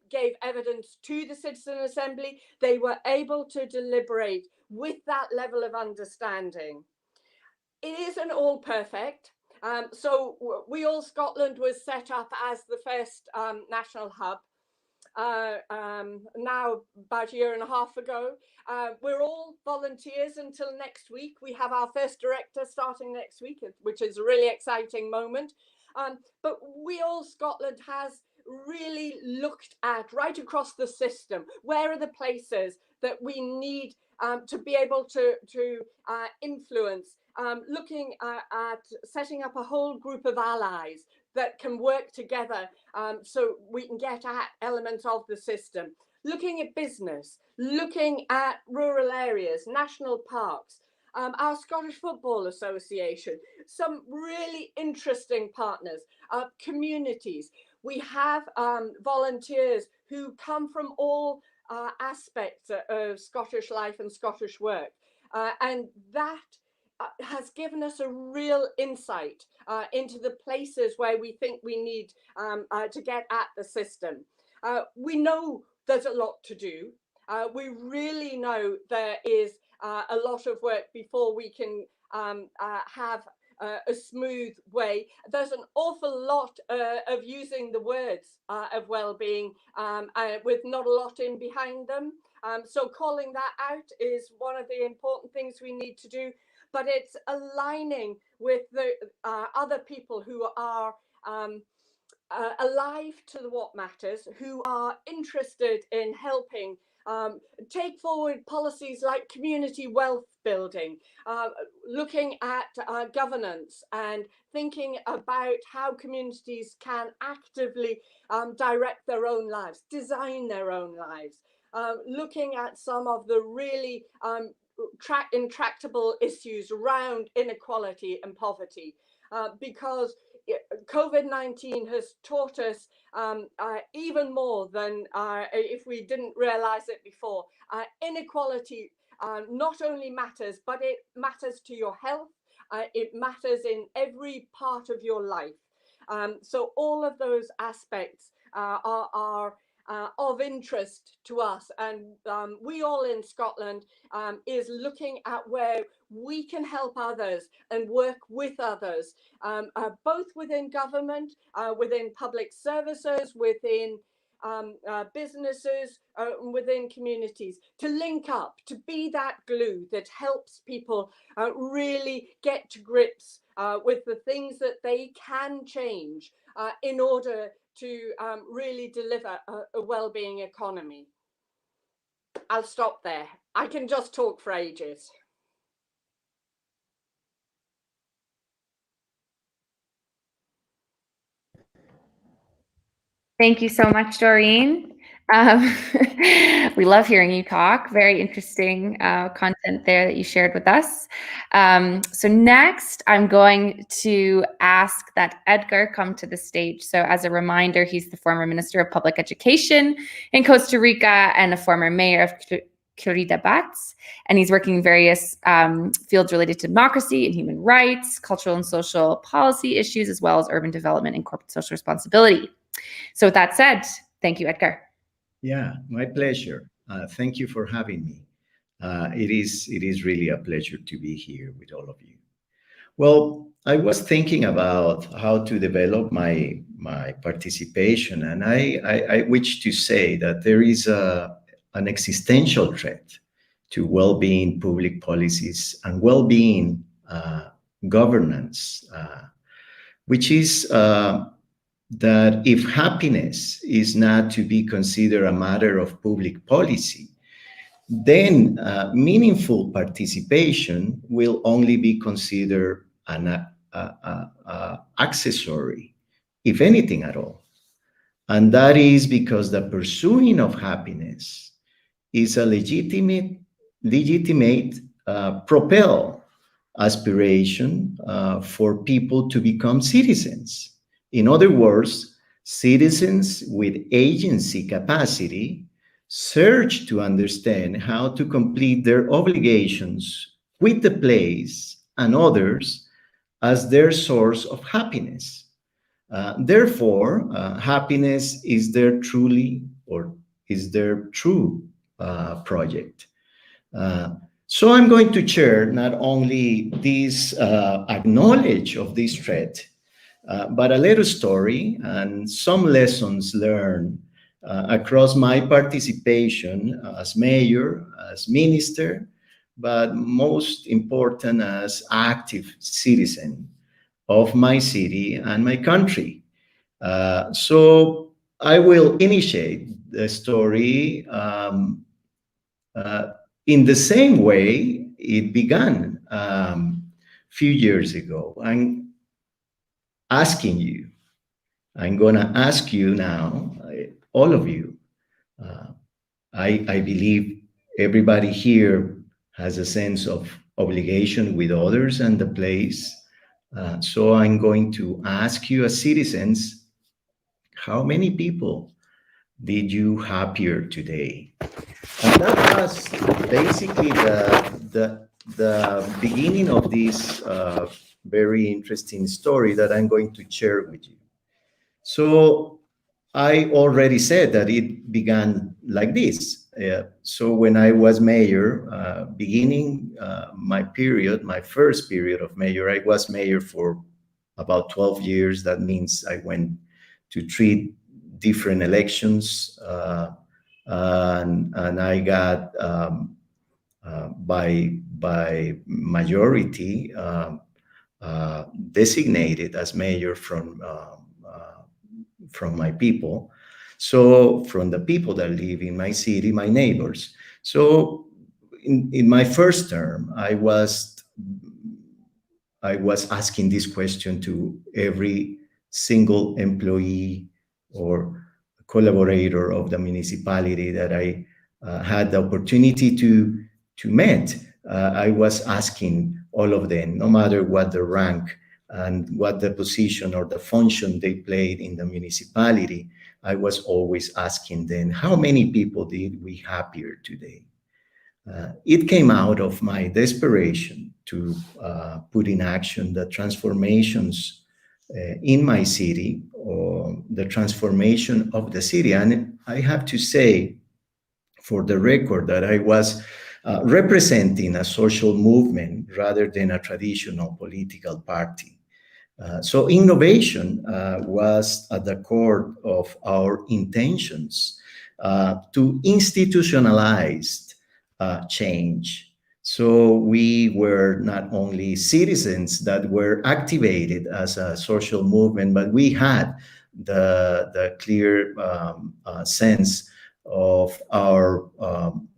gave evidence to the Citizen Assembly. They were able to deliberate with that level of understanding. It isn't all perfect. So We All Scotland was set up as the first national hub now about a year and a half ago. We're all volunteers until next week. We have our first director starting next week, which is a really exciting moment. But We All Scotland has really looked at right across the system, where are the places that we need to be able to influence, looking at setting up a whole group of allies that can work together so we can get at elements of the system, looking at business, looking at rural areas, national parks, our Scottish Football Association, some really interesting partners, communities. We have volunteers who come from all aspects of Scottish life and Scottish work, and that has given us a real insight into the places where we think we need to get at the system. We know there's a lot to do. We really know there is a lot of work before we can have a smooth way. There's an awful lot of using the words of well-being with not a lot in behind them. So calling that out is one of the important things we need to do, but it's aligning with the other people who are alive to what matters, who are interested in helping take forward policies like community wealth building, looking at governance and thinking about how communities can actively direct their own lives, design their own lives, looking at some of the really intractable issues around inequality and poverty, because COVID-19 has taught us even more than if we didn't realize it before. Inequality not only matters, but it matters to your health. It matters in every part of your life. So all of those aspects are of interest to us, and we all in Scotland is looking at where we can help others and work with others, both within government, within public services, within businesses, within communities, to link up, to be that glue that helps people really get to grips with the things that they can change in order to really deliver a well-being economy. I'll stop there. I can just talk for ages. Thank you so much, Doreen. We love hearing you talk. Very interesting content there that you shared with us. So next, I'm going to ask that Edgar come to the stage. So as a reminder, he's the former Minister of Public Education in Costa Rica and a former mayor of Curitiba, and he's working in various fields related to democracy and human rights, cultural and social policy issues, as well as urban development and corporate social responsibility. So with that said, thank you, Edgar. Yeah, my pleasure. Thank you for having me. It is really a pleasure to be here with all of you. Well, I was thinking about how to develop my participation, and I wish to say that there is an existential threat to well-being public policies and well-being governance, which is that if happiness is not to be considered a matter of public policy, then meaningful participation will only be considered an accessory, if anything at all. And that is because the pursuing of happiness is a legitimate propel aspiration for people to become citizens. In other words, citizens with agency capacity search to understand how to complete their obligations with the place and others as their source of happiness. Therefore, happiness is their true project. So I'm going to share not only this acknowledge of this threat, but a little story and some lessons learned across my participation as mayor, as minister, but most important as active citizen of my city and my country. So I will initiate the story in the same way it began a few years ago. I'm gonna ask you now, all of you. I believe everybody here has a sense of obligation with others and the place. So I'm going to ask you as citizens, how many people did you happier today? And that was basically the beginning of this very interesting story that I'm going to share with you. So I already said that it began like this. So when I was mayor, beginning my first period of mayor, I was mayor for about 12 years. That means I went to 3 different elections, and I got by majority from my people. So from the people that live in my city, my neighbors. So in my first term, I was asking this question to every single employee or collaborator of the municipality that I had the opportunity to meet. I was asking all of them, no matter what the rank and what the position or the function they played in the municipality, I was always asking them, how many people did we happier today? It came out of my desperation to put in action the transformations in my city, or the transformation of the city. And I have to say, for the record, that I was representing a social movement rather than a traditional political party. So innovation was at the core of our intentions to institutionalize change. So we were not only citizens that were activated as a social movement, but we had the clear sense of our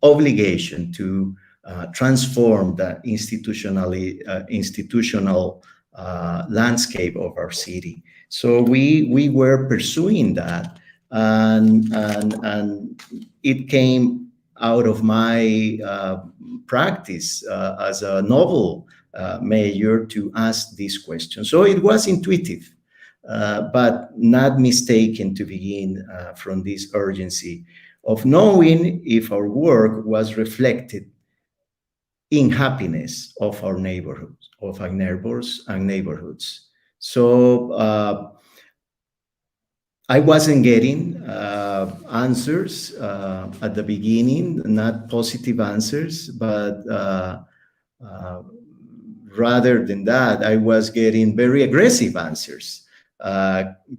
obligation to transform the institutional landscape of our city. So we were pursuing that, and it came out of my practice as a novel mayor to ask this question. So it was intuitive, but not mistaken to begin from this urgency of knowing if our work was reflected in happiness of our neighborhoods, of our neighbors and neighborhoods. So I wasn't getting answers at the beginning, not positive answers, but rather than that, I was getting very aggressive answers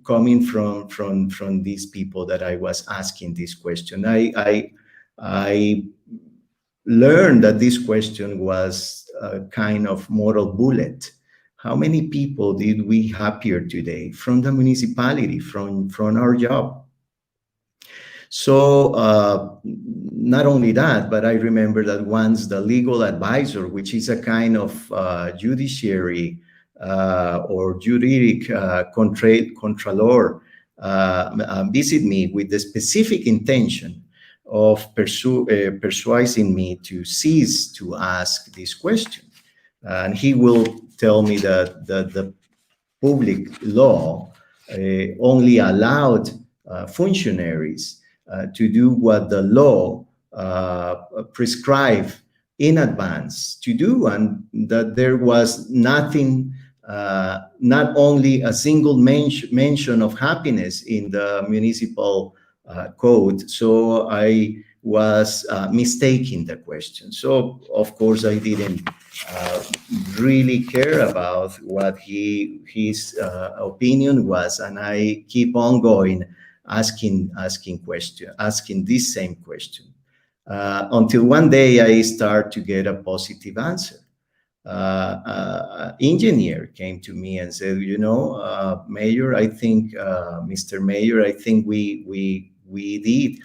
coming from these people that I was asking this question. I learned that this question was a kind of moral bullet. How many people did we happier today from the municipality, from our job? So not only that, but I remember that once the legal advisor, which is a kind of judiciary or juridic controller, visit me with the specific intention of persuading me to cease to ask this question. And he will tell me that the public law only allowed functionaries to do what the law prescribed in advance to do, and that there was nothing, not only a single mention of happiness in the municipal code. So I was mistaking the question. So of course I didn't really care about what his opinion was, and I keep on going, asking this same question until one day I start to get a positive answer. Engineer came to me and said, you know, Mayor, I think, Mr. Mayor, I think we did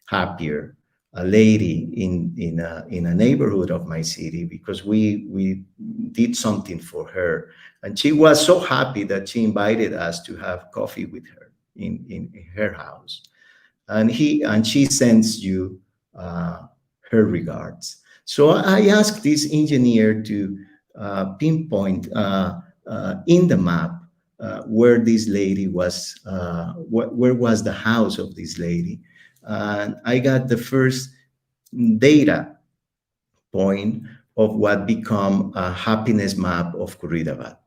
happier a lady in a neighborhood of my city, because we did something for her, and she was so happy that she invited us to have coffee with her in her house, and she sends you her regards. So I asked this engineer to pinpoint in the map where this lady was, where was the house of this lady. And I got the first data point of what become a happiness map of Curridabat.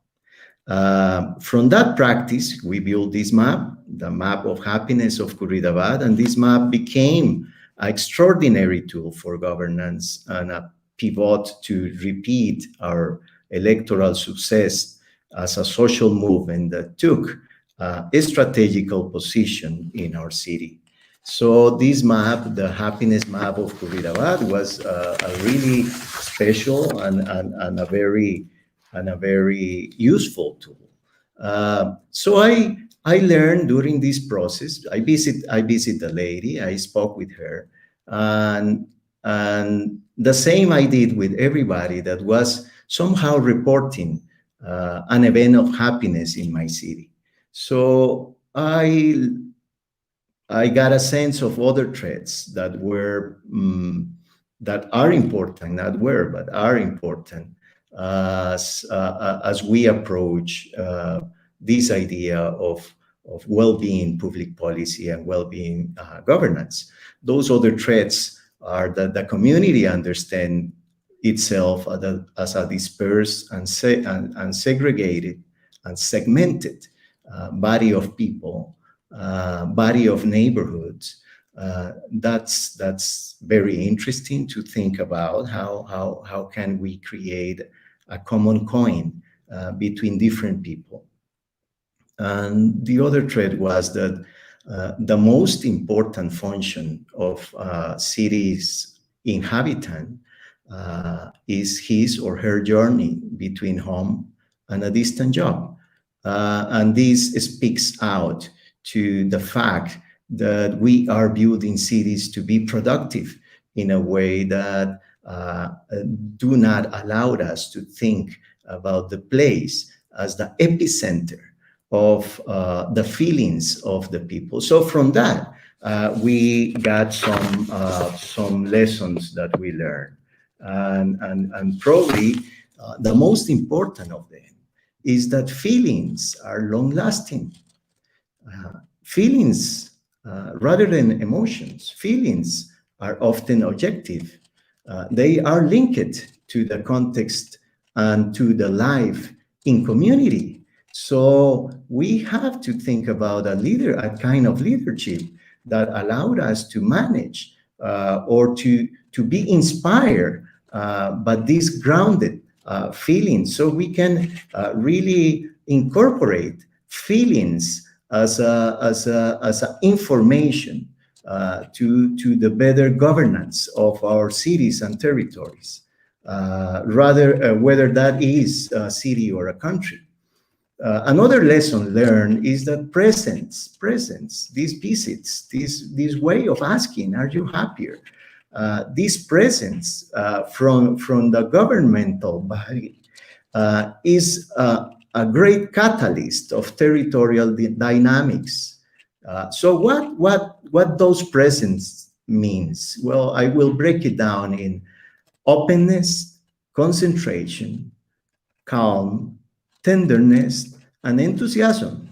From that practice, we built this map, the map of happiness of Curridabat, and this map became an extraordinary tool for governance and a pivot to repeat our electoral success as a social movement that took a strategical position in our city. So this map, the happiness map of Curridabat, was a really special and a very useful tool. So I learned during this process. I visit the lady. I spoke with her, and the same I did with everybody that was somehow reporting an event of happiness in my city. So I got a sense of other threats that were that are important, not were, but are important as we approach this idea of well-being public policy and well-being governance. Those other threats are that the community understand itself as a dispersed and segregated and segmented body of people, body of neighborhoods. That's very interesting to think about. How can we create a common coin between different people? And the other thread was that the most important function of city's inhabitant is his or her journey between home and a distant job. And this speaks out to the fact that we are building cities to be productive in a way that do not allow us to think about the place as the epicenter of the feelings of the people. So from that, we got some lessons that we learned. And probably the most important of them is that feelings are long-lasting. Feelings, rather than emotions, feelings are often objective. They are linked to the context and to the life in community. So we have to think about a kind of leadership that allowed us to manage or to be inspired by these grounded feelings, so we can really incorporate feelings as a information to the better governance of our cities and territories, rather whether that is a city or a country. Another lesson learned is that presence, these visits, this way of asking, are you happier? This presence from the governmental body is a great catalyst of territorial dynamics. So what those presence means? Well, I will break it down in openness, concentration, calm, tenderness, and enthusiasm.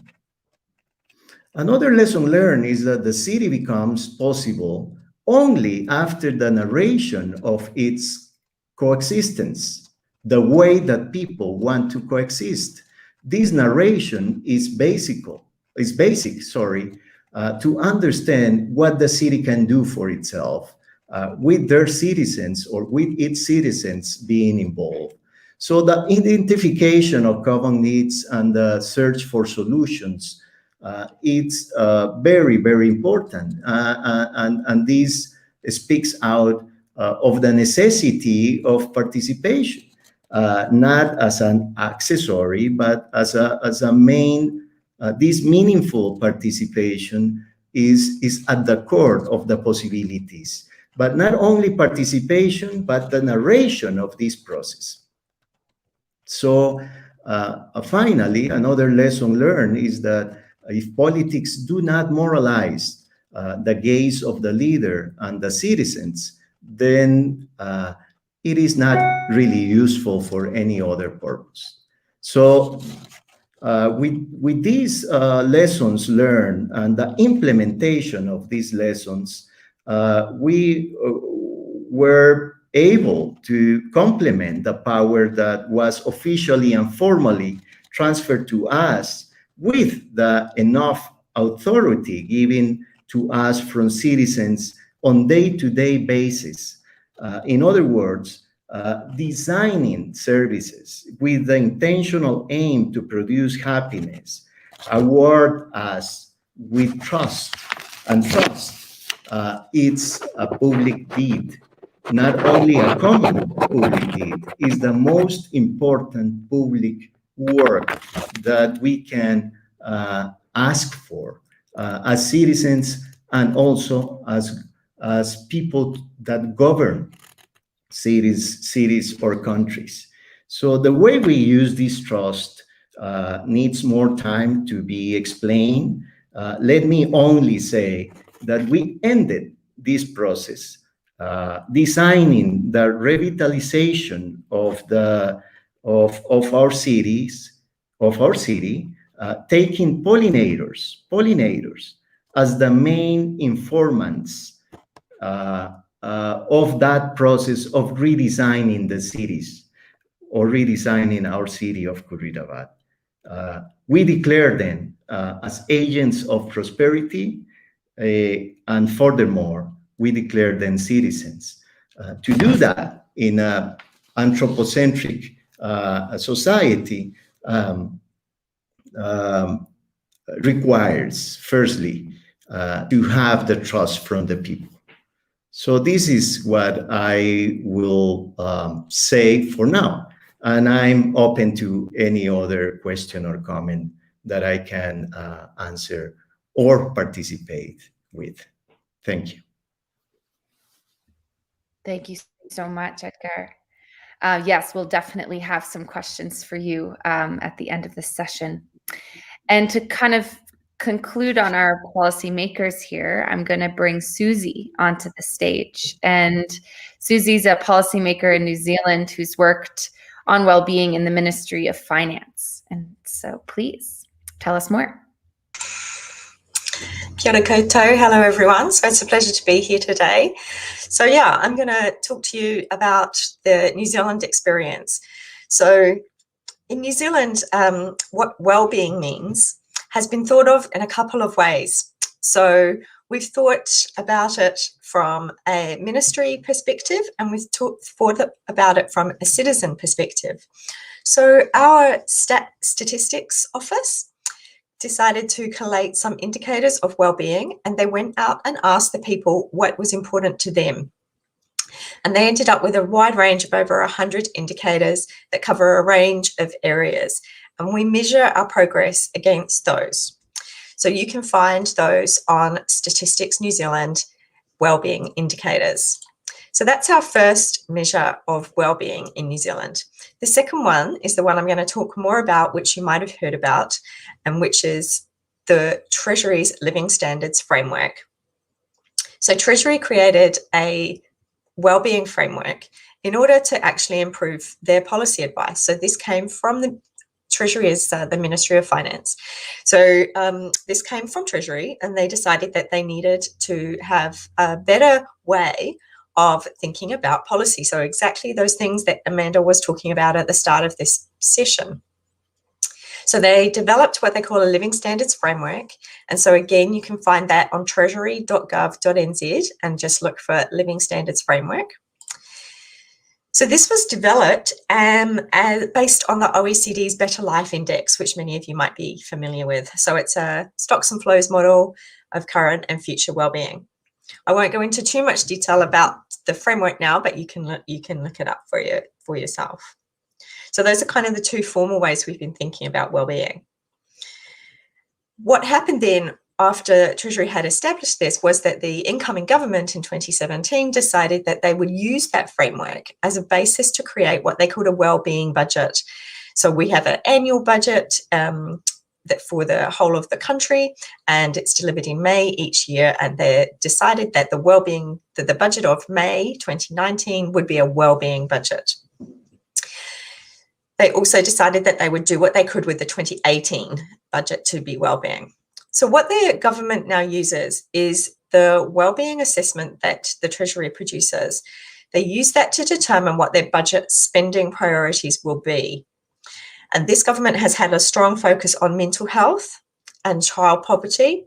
Another lesson learned is that the city becomes possible only after the narration of its coexistence, the way that people want to coexist. This narration is basic, to understand what the city can do for itself with their citizens or with its citizens being involved. So the identification of common needs and the search for solutions, it's very, very important. And this speaks out of the necessity of participation, not as an accessory, but as a main. This meaningful participation is at the core of the possibilities. But not only participation, but the narration of this process. So finally, another lesson learned is that if politics do not moralize the gaze of the leader and the citizens, then it is not really useful for any other purpose. So with these lessons learned and the implementation of these lessons, we were able to complement the power that was officially and formally transferred to us with the enough authority given to us from citizens on day-to-day basis. In other words, designing services with the intentional aim to produce happiness, award us with trust. And trust, it's a public deed. Not only a common public deed, is the most important public work that we can ask for as citizens and also as people that govern cities or countries. So the way we use this trust needs more time to be explained. Let me only say that we ended this process designing the revitalization of our city, taking pollinators as the main informants of that process of redesigning the cities or redesigning our city of Curridabat. We declare them as agents of prosperity, and furthermore, we declare them citizens. To do that in an anthropocentric society requires, firstly, to have the trust from the people. So this is what I will say for now. And I'm open to any other question or comment that I can answer or participate with. Thank you. Thank you so much, Edgar. Yes, we'll definitely have some questions for you at the end of this session. And to kind of conclude on our policymakers here, I'm going to bring Susie onto the stage. And Susie's a policymaker in New Zealand who's worked on well-being in the Ministry of Finance. And so please tell us more. Kia ora koutou. Hello, everyone. So it's a pleasure to be here today. So yeah, I'm going to talk to you about the New Zealand experience. So in New Zealand, what well-being means has been thought of in a couple of ways. So we've thought about it from a ministry perspective, and we've thought about it from a citizen perspective. So our statistics office decided to collate some indicators of well-being, and they went out and asked the people what was important to them. And they ended up with a wide range of over 100 indicators that cover a range of areas. And we measure our progress against those. So you can find those on Statistics New Zealand wellbeing indicators. So that's our first measure of well-being in New Zealand. The second one is the one I'm going to talk more about, which you might have heard about, and which is the Treasury's Living Standards Framework. So Treasury created a wellbeing framework in order to actually improve their policy advice. So this came from the Treasury is the Ministry of Finance. So this came from Treasury, and they decided that they needed to have a better way of thinking about policy. So exactly those things that Amanda was talking about at the start of this session. So they developed what they call a Living Standards Framework. And so again, you can find that on treasury.gov.nz and just look for Living Standards Framework. So this was developed based on the OECD's Better Life Index, which many of you might be familiar with. So it's a stocks and flows model of current and future well-being. I won't go into too much detail about the framework now, but you can look it up for yourself. So those are kind of the two formal ways we've been thinking about well-being. What happened then after Treasury had established this was that the incoming government in 2017 decided that they would use that framework as a basis to create what they called a well-being budget. So we have an annual budget that for the whole of the country, and it's delivered in May each year, and they decided that the budget of May 2019 would be a well-being budget. They also decided that they would do what they could with the 2018 budget to be well-being. So what the government now uses is the wellbeing assessment that the Treasury produces. They use that to determine what their budget spending priorities will be. And this government has had a strong focus on mental health and child poverty,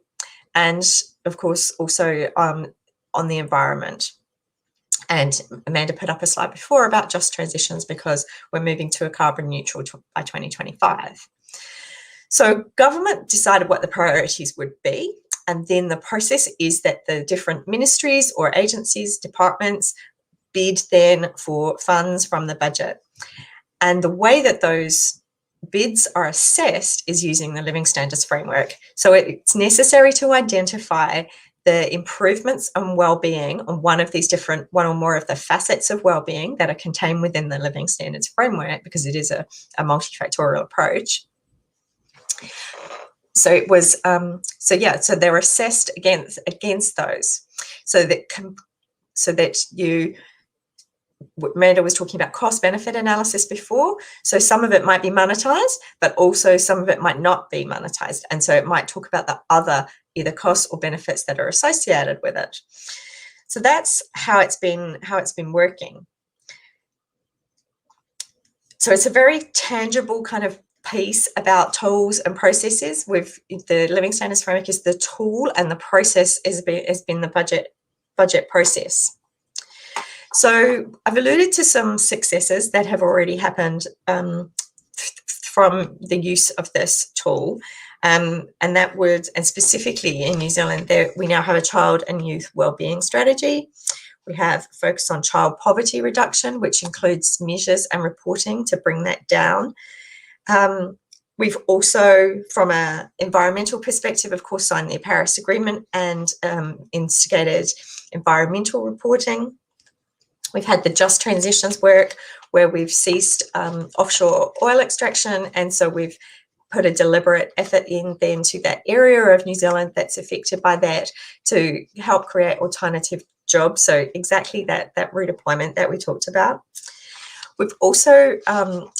and of course also on the environment. And Amanda put up a slide before about just transitions because we're moving to a carbon neutral by 2025. So government decided what the priorities would be, and then the process is that the different ministries or agencies, departments, bid then for funds from the budget. And the way that those bids are assessed is using the living standards framework. So it's necessary to identify the improvements on well-being on one or more of the facets of well-being that are contained within the living standards framework, because it is a multifactorial approach. So it was, so they're assessed against those, so that you, Amanda was talking about cost-benefit analysis before. So some of it might be monetized, but also some of it might not be monetized. And so it might talk about the other either costs or benefits that are associated with it. So that's how it's been working. So it's a very tangible kind of piece about tools and processes. With the living standards framework is the tool, and the process has been the budget process. So I've alluded to some successes that have already happened from the use of this tool, and specifically in New Zealand, we now have a child and youth wellbeing strategy. We have focus on child poverty reduction, which includes measures and reporting to bring that down. We've also, from an environmental perspective, of course, signed the Paris Agreement and instigated environmental reporting. We've had the just transitions work, where we've ceased offshore oil extraction, and so we've put a deliberate effort in then to that area of New Zealand that's affected by that to help create alternative jobs. So exactly that redeployment that we talked about. We've also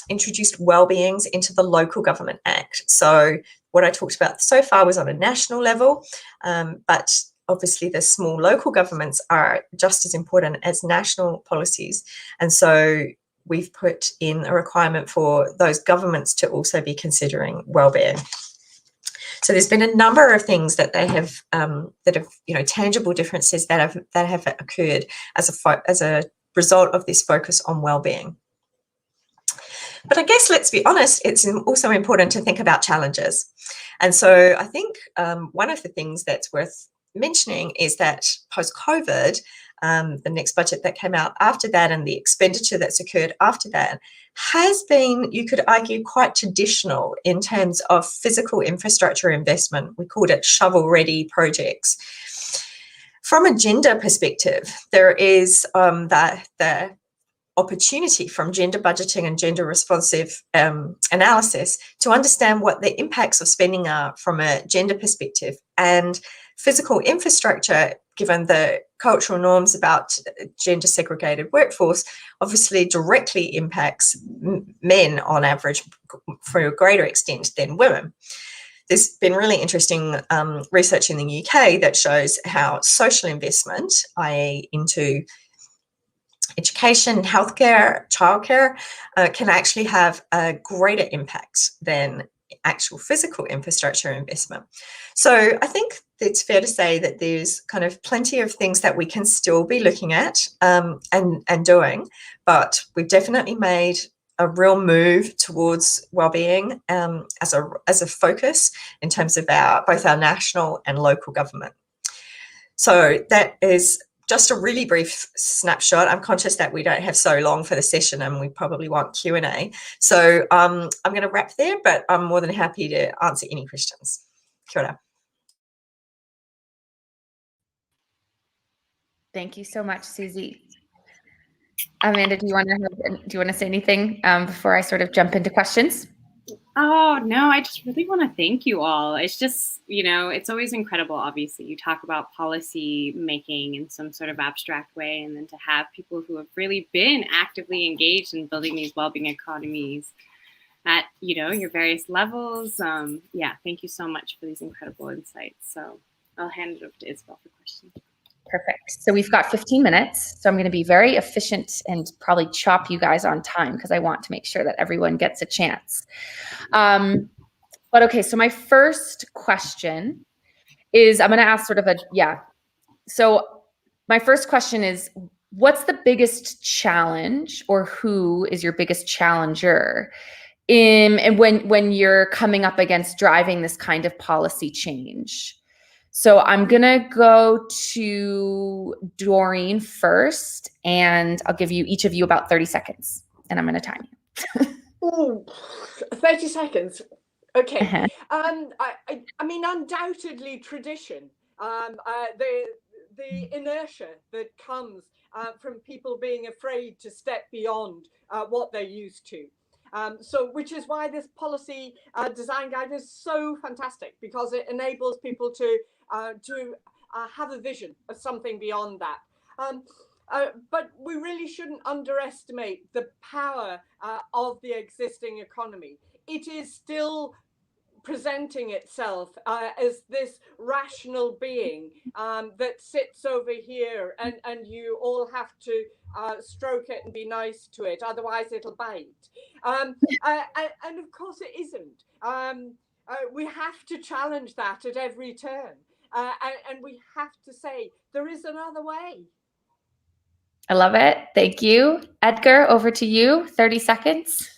introduced Wellbeings into the Local Government Act. So what I talked about so far was on a national level, but obviously the small local governments are just as important as national policies. And so we've put in a requirement for those governments to also be considering wellbeing. So there's been a number of things that they have tangible differences that have occurred as a result of this focus on wellbeing. But I guess, let's be honest, it's also important to think about challenges. And so I think one of the things that's worth mentioning is that post-COVID, the next budget that came out after that and the expenditure that's occurred after that has been, you could argue, quite traditional in terms of physical infrastructure investment. We called it shovel-ready projects. From a gender perspective, there is the opportunity from gender budgeting and gender responsive analysis to understand what the impacts of spending are from a gender perspective. And physical infrastructure, given the cultural norms about gender segregated workforce, obviously directly impacts men on average for a greater extent than women. There's been really interesting research in the UK that shows how social investment, i.e. into education, healthcare, childcare, can actually have a greater impact than actual physical infrastructure investment. So I think it's fair to say that there's kind of plenty of things that we can still be looking at and doing, but we've definitely made a real move towards wellbeing as a focus in terms of both our national and local government. So that is just a really brief snapshot. I'm conscious that we don't have so long for the session and we probably want Q&A. So I'm going to wrap there, but I'm more than happy to answer any questions. Kia ora. Thank you so much, Susie. Amanda, do you want to say anything before I sort of jump into questions? Oh, no, I just really want to thank you all. It's just, it's always incredible, obviously. You talk about policy making in some sort of abstract way, and then to have people who have really been actively engaged in building these well-being economies at, your various levels. Yeah, thank you so much for these incredible insights. So I'll hand it over to Isabel for questions. Perfect. So we've got 15 minutes. So I'm going to be very efficient and probably chop you guys on time because I want to make sure that everyone gets a chance. But okay, so my first question is, I'm going to ask sort of So my first question is, what's the biggest challenge, or who is your biggest challenger and when you're coming up against driving this kind of policy change? So I'm going to go to Doreen first, and I'll give each of you about 30 seconds, and I'm going to time you. Oh, 30 seconds. Okay. Uh-huh. I mean, undoubtedly tradition, the inertia that comes from people being afraid to step beyond what they're used to. So, which is why this policy design guide is so fantastic, because it enables people to have a vision of something beyond that. But we really shouldn't underestimate the power of the existing economy. It is still presenting itself as this rational being that sits over here, and you all have to stroke it and be nice to it, otherwise it'll bite. And of course it isn't. We have to challenge that at every turn, and we have to say there is another way. I love it. Thank you. Edgar, over to you. 30 seconds.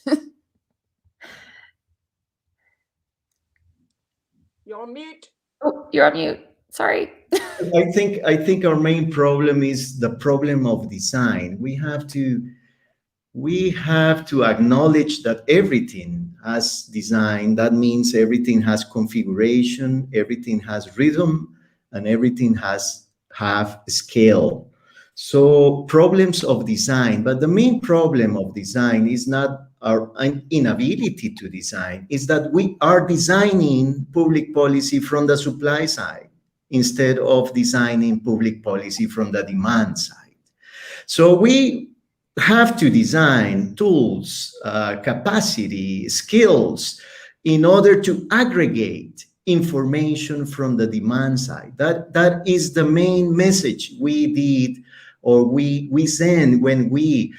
You're on mute. Oh, you're on mute. Sorry. I think our main problem is the problem of design. We have to acknowledge that everything has design. That means everything has configuration, everything has rhythm, and everything has scale. So problems of design, but the main problem of design is not our inability to design, is that we are designing public policy from the supply side instead of designing public policy from the demand side. So we have to design tools, capacity, skills in order to aggregate information from the demand side. That is the main message we did, or we send when we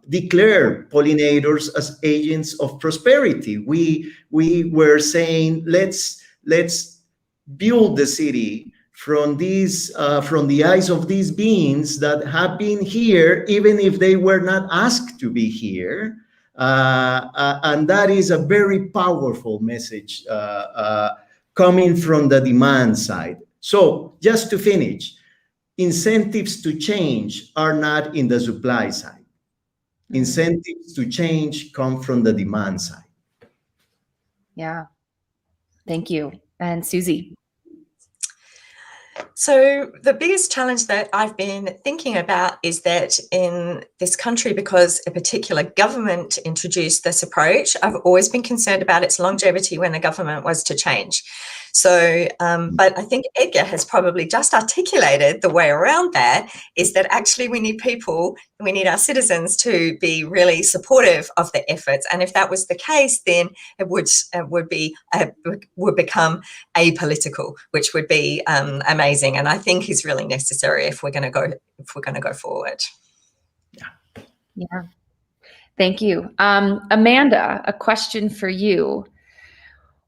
declare pollinators as agents of prosperity. We were saying, let's build the city from the eyes of these beings that have been here, even if they were not asked to be here. And that is a very powerful message coming from the demand side. So just to finish, incentives to change are not in the supply side. Incentives to change come from the demand side. Yeah. Thank you. And Susie. So the biggest challenge that I've been thinking about is that in this country, because a particular government introduced this approach, I've always been concerned about its longevity when the government was to change. So, but I think Edgar has probably just articulated the way around that, is that actually we need people, we need our citizens to be really supportive of the efforts. And if that was the case, then it would become apolitical, which would be amazing, and I think is really necessary if we're going to go forward. Yeah. Thank you. Amanda, a question for you.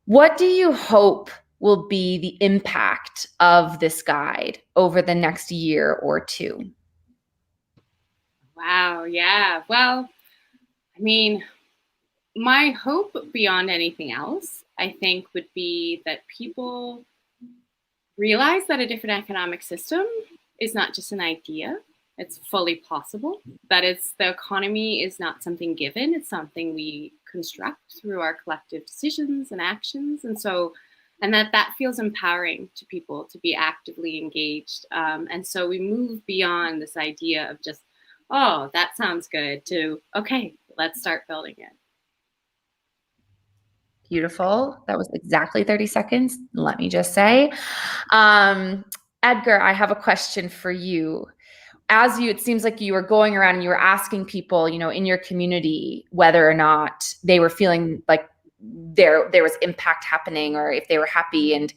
What do you hope will be the impact of this guide over the next year or two? Wow, yeah. Well, I mean, my hope beyond anything else, I think, would be that people realize that a different economic system is not just an idea, it's fully possible. That is, the economy is not something given, it's something we construct through our collective decisions and actions. And that feels empowering to people to be actively engaged. And so we move beyond this idea of just, oh, that sounds good, to, okay, let's start building it. Beautiful. That was exactly 30 seconds. Let me just say. Edgar, I have a question for you. It seems like you were going around and you were asking people, in your community, whether or not they were feeling like there was impact happening, or if they were happy. And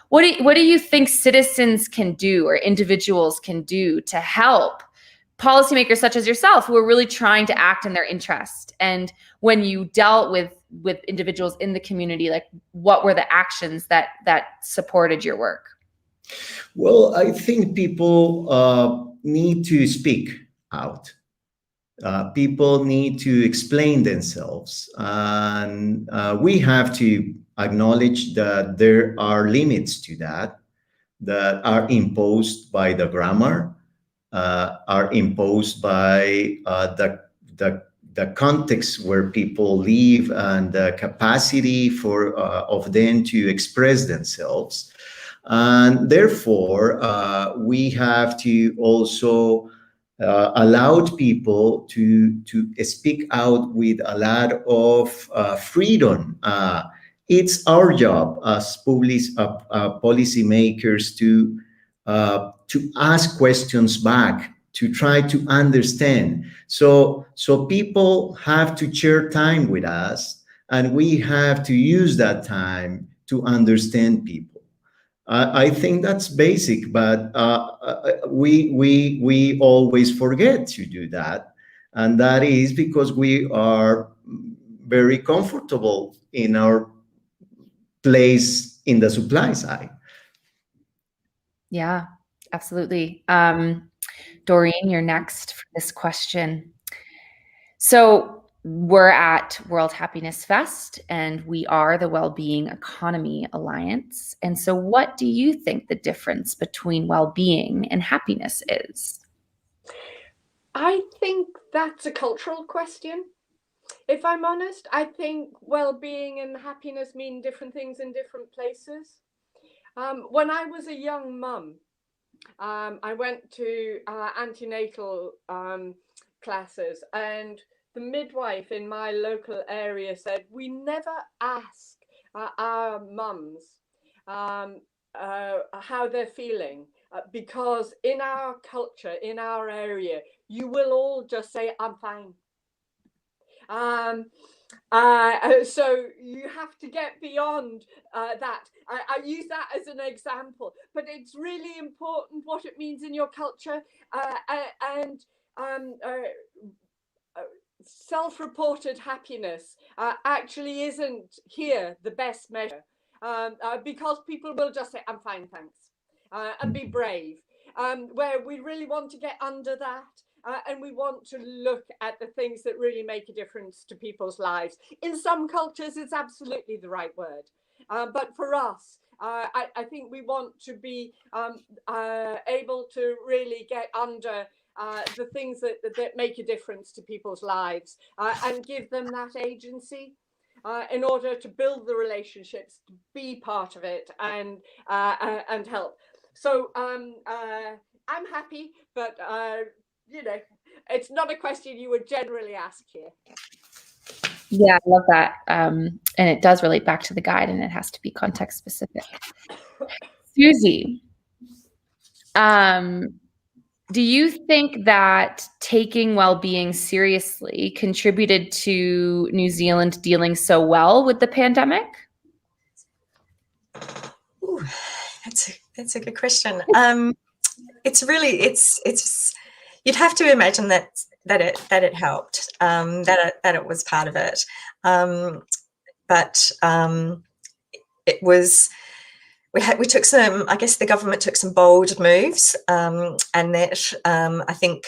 what do you think citizens can do, or individuals can do, to help policymakers such as yourself, who are really trying to act in their interest? And when you dealt with individuals in the community, like, what were the actions that supported your work? Well, I think people need to speak out. People need to explain themselves, and we have to acknowledge that there are limits to that are imposed by the grammar, are imposed by the context where people live and the capacity for of them to express themselves. And therefore, we have to also allow people to speak out with a lot of freedom. It's our job as policymakers to ask questions back, to try to understand. So people have to share time with us, and we have to use that time to understand people. I think that's basic, but we always forget to do that, and that is because we are very comfortable in our place in the supply side. Yeah, absolutely. Doreen, you're next for this question. So we're at World Happiness Fest, and we are the Wellbeing Economy Alliance. And so what do you think the difference between well-being and happiness is? I think that's a cultural question. If I'm honest, I think well-being and happiness mean different things in different places. When I was a young mum, I went to antenatal classes, and the midwife in my local area said, we never ask our mums how they're feeling, because in our culture, in our area, you will all just say, I'm fine. So you have to get beyond that. I use that as an example, but it's really important what it means in your culture, and self-reported happiness actually isn't here the best measure, because people will just say, I'm fine, thanks, and be brave, where we really want to get under that. And we want to look at the things that really make a difference to people's lives. In some cultures, it's absolutely the right word. But for us, I think we want to be able to really get under the things that make a difference to people's lives, and give them that agency in order to build the relationships, to be part of it, and help. So I'm happy, but you know, it's not a question you would generally ask here. Yeah, I love that. And it does relate back to the guide, and it has to be context specific. Susie, do you think that taking well-being seriously contributed to New Zealand dealing so well with the pandemic? Ooh, that's a good question. It's really it's you'd have to imagine that it helped, that it was part of it, but it was. We took some, I guess the government took some bold moves, and that I think,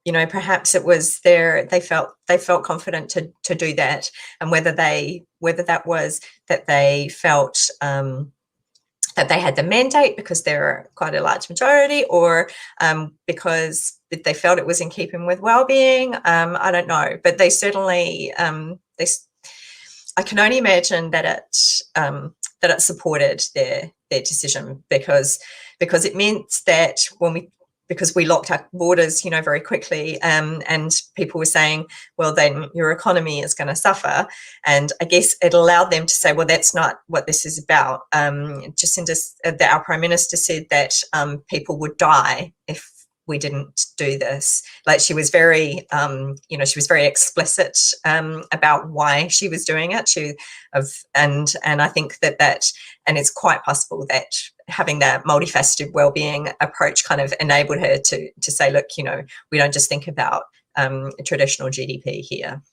you know, perhaps it was they felt confident to do that, and whether that was that they felt that they had the mandate because they're quite a large majority, or because they felt it was in keeping with well-being. I don't know, but they certainly I can only imagine that it supported their decision, because it meant that because we locked our borders, you know, very quickly, and people were saying, well, then your economy is going to suffer. And I guess it allowed them to say, well, that's not what this is about. Our Prime Minister said that people would die if we didn't do this. Like, she was very, she was very explicit about why she was doing it. And I think that, and it's quite possible that having that multifaceted wellbeing approach kind of enabled her to say, look, you know, we don't just think about traditional GDP here.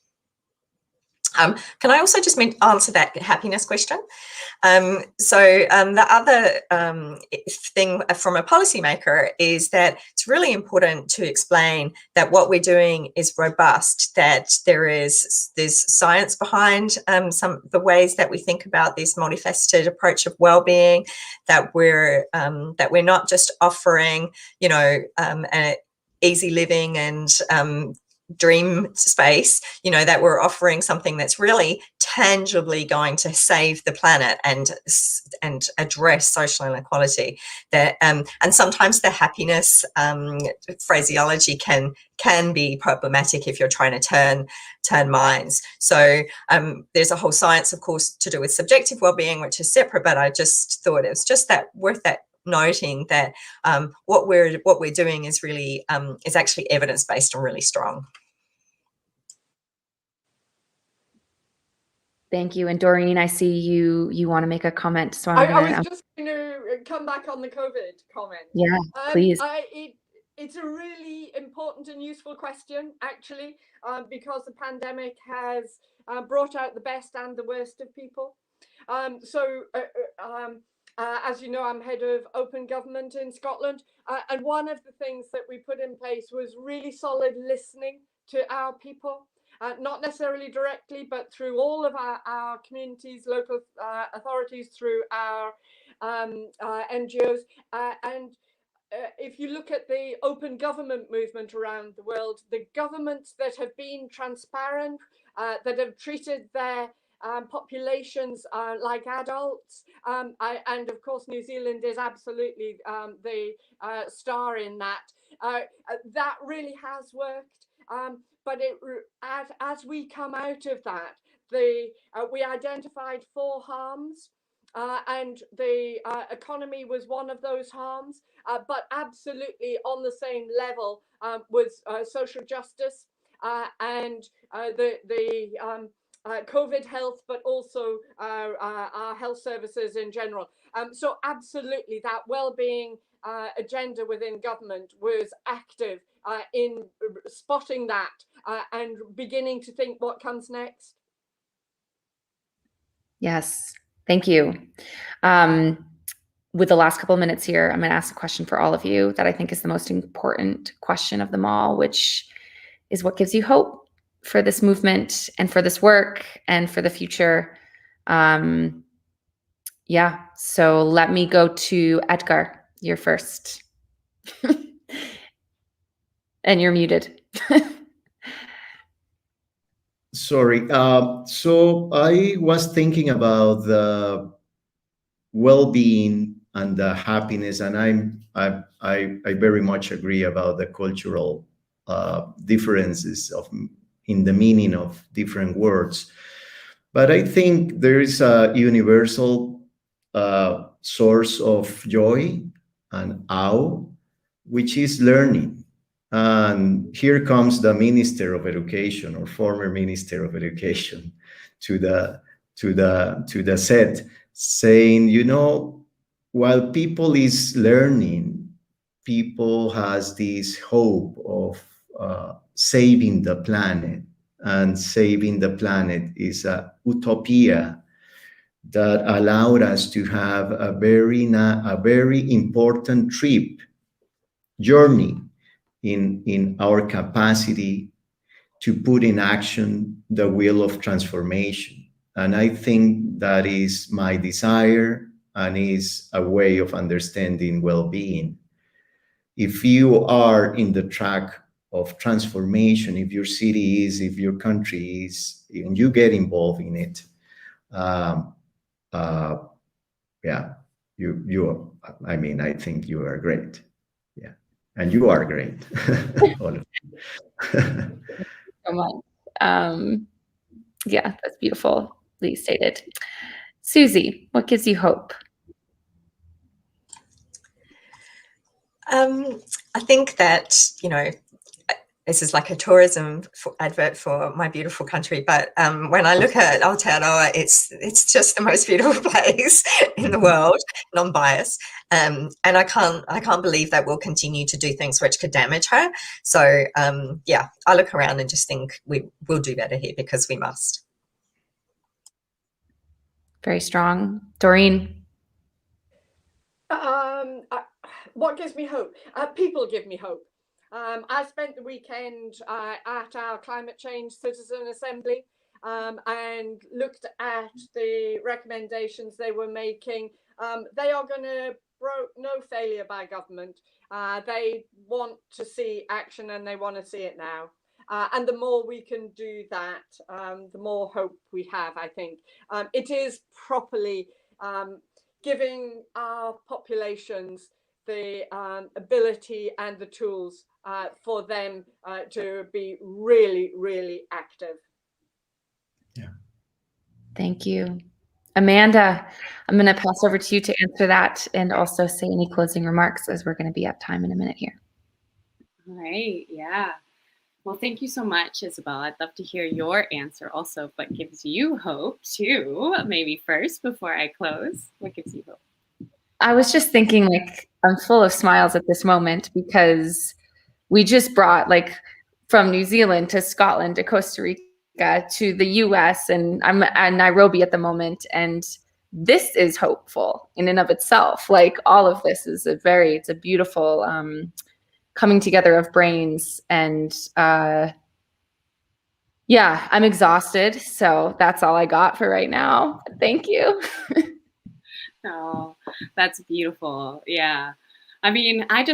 Can I also just answer that happiness question? The other thing from a policymaker is that it's really important to explain that what we're doing is robust, that there's science behind some of the ways that we think about this multifaceted approach of well-being, that we're not just offering, you know, easy living and dream space, you know, that we're offering something that's really tangibly going to save the planet and address social inequality. That and sometimes the happiness phraseology can be problematic if you're trying to turn minds. So there's a whole science, of course, to do with subjective well-being, which is separate, but I just thought it was just that worth that noting that what we're doing is really is actually evidence-based and really strong. Thank you. And Doreen, I see you want to make a comment. So I was just going to come back on the COVID comment. Yeah, please. It's a really important and useful question, actually, because the pandemic has brought out the best and the worst of people. As you know, I'm head of open government in Scotland, and one of the things that we put in place was really solid listening to our people. Not necessarily directly, but through all of our communities, local authorities, through our NGOs. If you look at the open government movement around the world, the governments that have been transparent, that have treated their populations like adults, and of course New Zealand is absolutely the star in that. That really has worked. But as we come out of that, we identified 4 harms, and the economy was one of those harms, but absolutely on the same level was social justice and the COVID health, but also our health services in general. So absolutely that well-being agenda within government was active in spotting that and beginning to think what comes next. Yes, thank you. With the last couple of minutes here, I'm going to ask a question for all of you that I think is the most important question of them all, which is what gives you hope for this movement and for this work and for the future? Yeah, so let me go to Edgar. You're first. And you're muted. Sorry. So I was thinking about the well-being and the happiness, and I very much agree about the cultural differences in the meaning of different words. But I think there is a universal source of joy and awe, which is learning. And here comes the Minister of Education, or former Minister of Education, to the set, saying, you know, while people is learning, people has this hope of saving the planet, and saving the planet is a utopia that allowed us to have a very important journey in our capacity to put in action the wheel of transformation. And I think that is my desire and is a way of understanding well-being. If you are in the track of transformation, if your city is, if your country is, and you get involved in it, yeah, I mean, I think you are great. Yeah, and you are great, all of you. So much. Yeah, that's beautifully stated. Susie, what gives you hope? I think that, you know, this is like a tourism advert for my beautiful country, but when I look at Aotearoa, it's just the most beautiful place in the world, non-biased, and I can't believe that we'll continue to do things which could damage her. So yeah, I look around and just think we'll do better here because we must. Very strong. Doreen? What gives me hope? People give me hope. I spent the weekend at our Climate Change Citizen Assembly and looked at the recommendations they were making. They are going to broach no failure by government. They want to see action and they want to see it now. And the more we can do that, the more hope we have, I think. It is properly giving our populations the ability and the tools for them to be really, really active. Yeah. Thank you. Amanda, I'm going to pass over to you to answer that and also say any closing remarks, as we're going to be at time in a minute here. All right. Yeah. Well, thank you so much, Isabel. I'd love to hear your answer also. What gives you hope too? Maybe first before I close. What gives you hope? I was just thinking, like, I'm full of smiles at this moment because we just brought, like, from New Zealand to Scotland to Costa Rica to the US, and I'm at Nairobi at the moment, and this is hopeful in and of itself. Like, all of this is it's a beautiful coming together of brains, and yeah, I'm exhausted, so that's all I got for right now. Thank you. Oh, that's beautiful. Yeah. I mean, I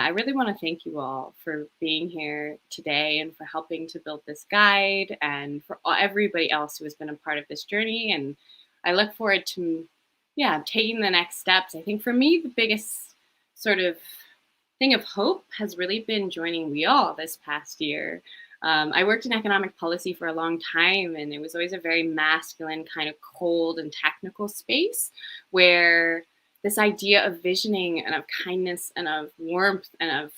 really want to thank you all for being here today and for helping to build this guide, and for everybody else who has been a part of this journey. And I look forward to, taking the next steps. I think for me, the biggest sort of thing of hope has really been joining We All this past year. I worked in economic policy for a long time, and it was always a very masculine, kind of cold and technical space where this idea of visioning and of kindness and of warmth and of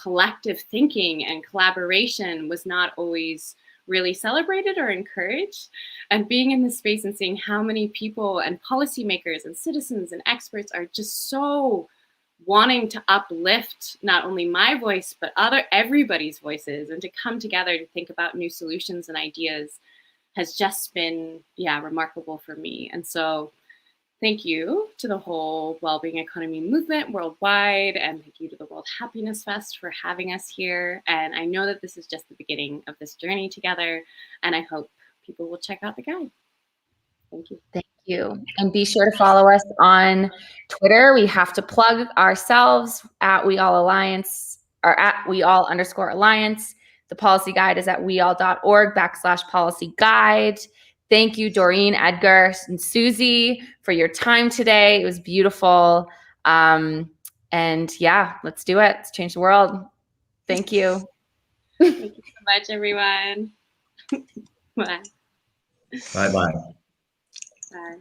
collective thinking and collaboration was not always really celebrated or encouraged. And being in this space and seeing how many people and policymakers and citizens and experts are just so wanting to uplift not only my voice, but everybody's voices, and to come together to think about new solutions and ideas has just been, remarkable for me. And so thank you to the whole Wellbeing Economy movement worldwide, and thank you to the Worldhappiness Fest for having us here. And I know that this is just the beginning of this journey together, and I hope people will check out the guide. Thank you. Thank you. And be sure to follow us on Twitter. We have to plug ourselves at We All Alliance, or at We All _Alliance. The policy guide is at weall.org/policy guide. Thank you, Doreen, Edgar, and Susie, for your time today. It was beautiful. And yeah, let's do it. Let's change the world. Thank you. Thank you so much, everyone. Bye. Bye-bye. Bye.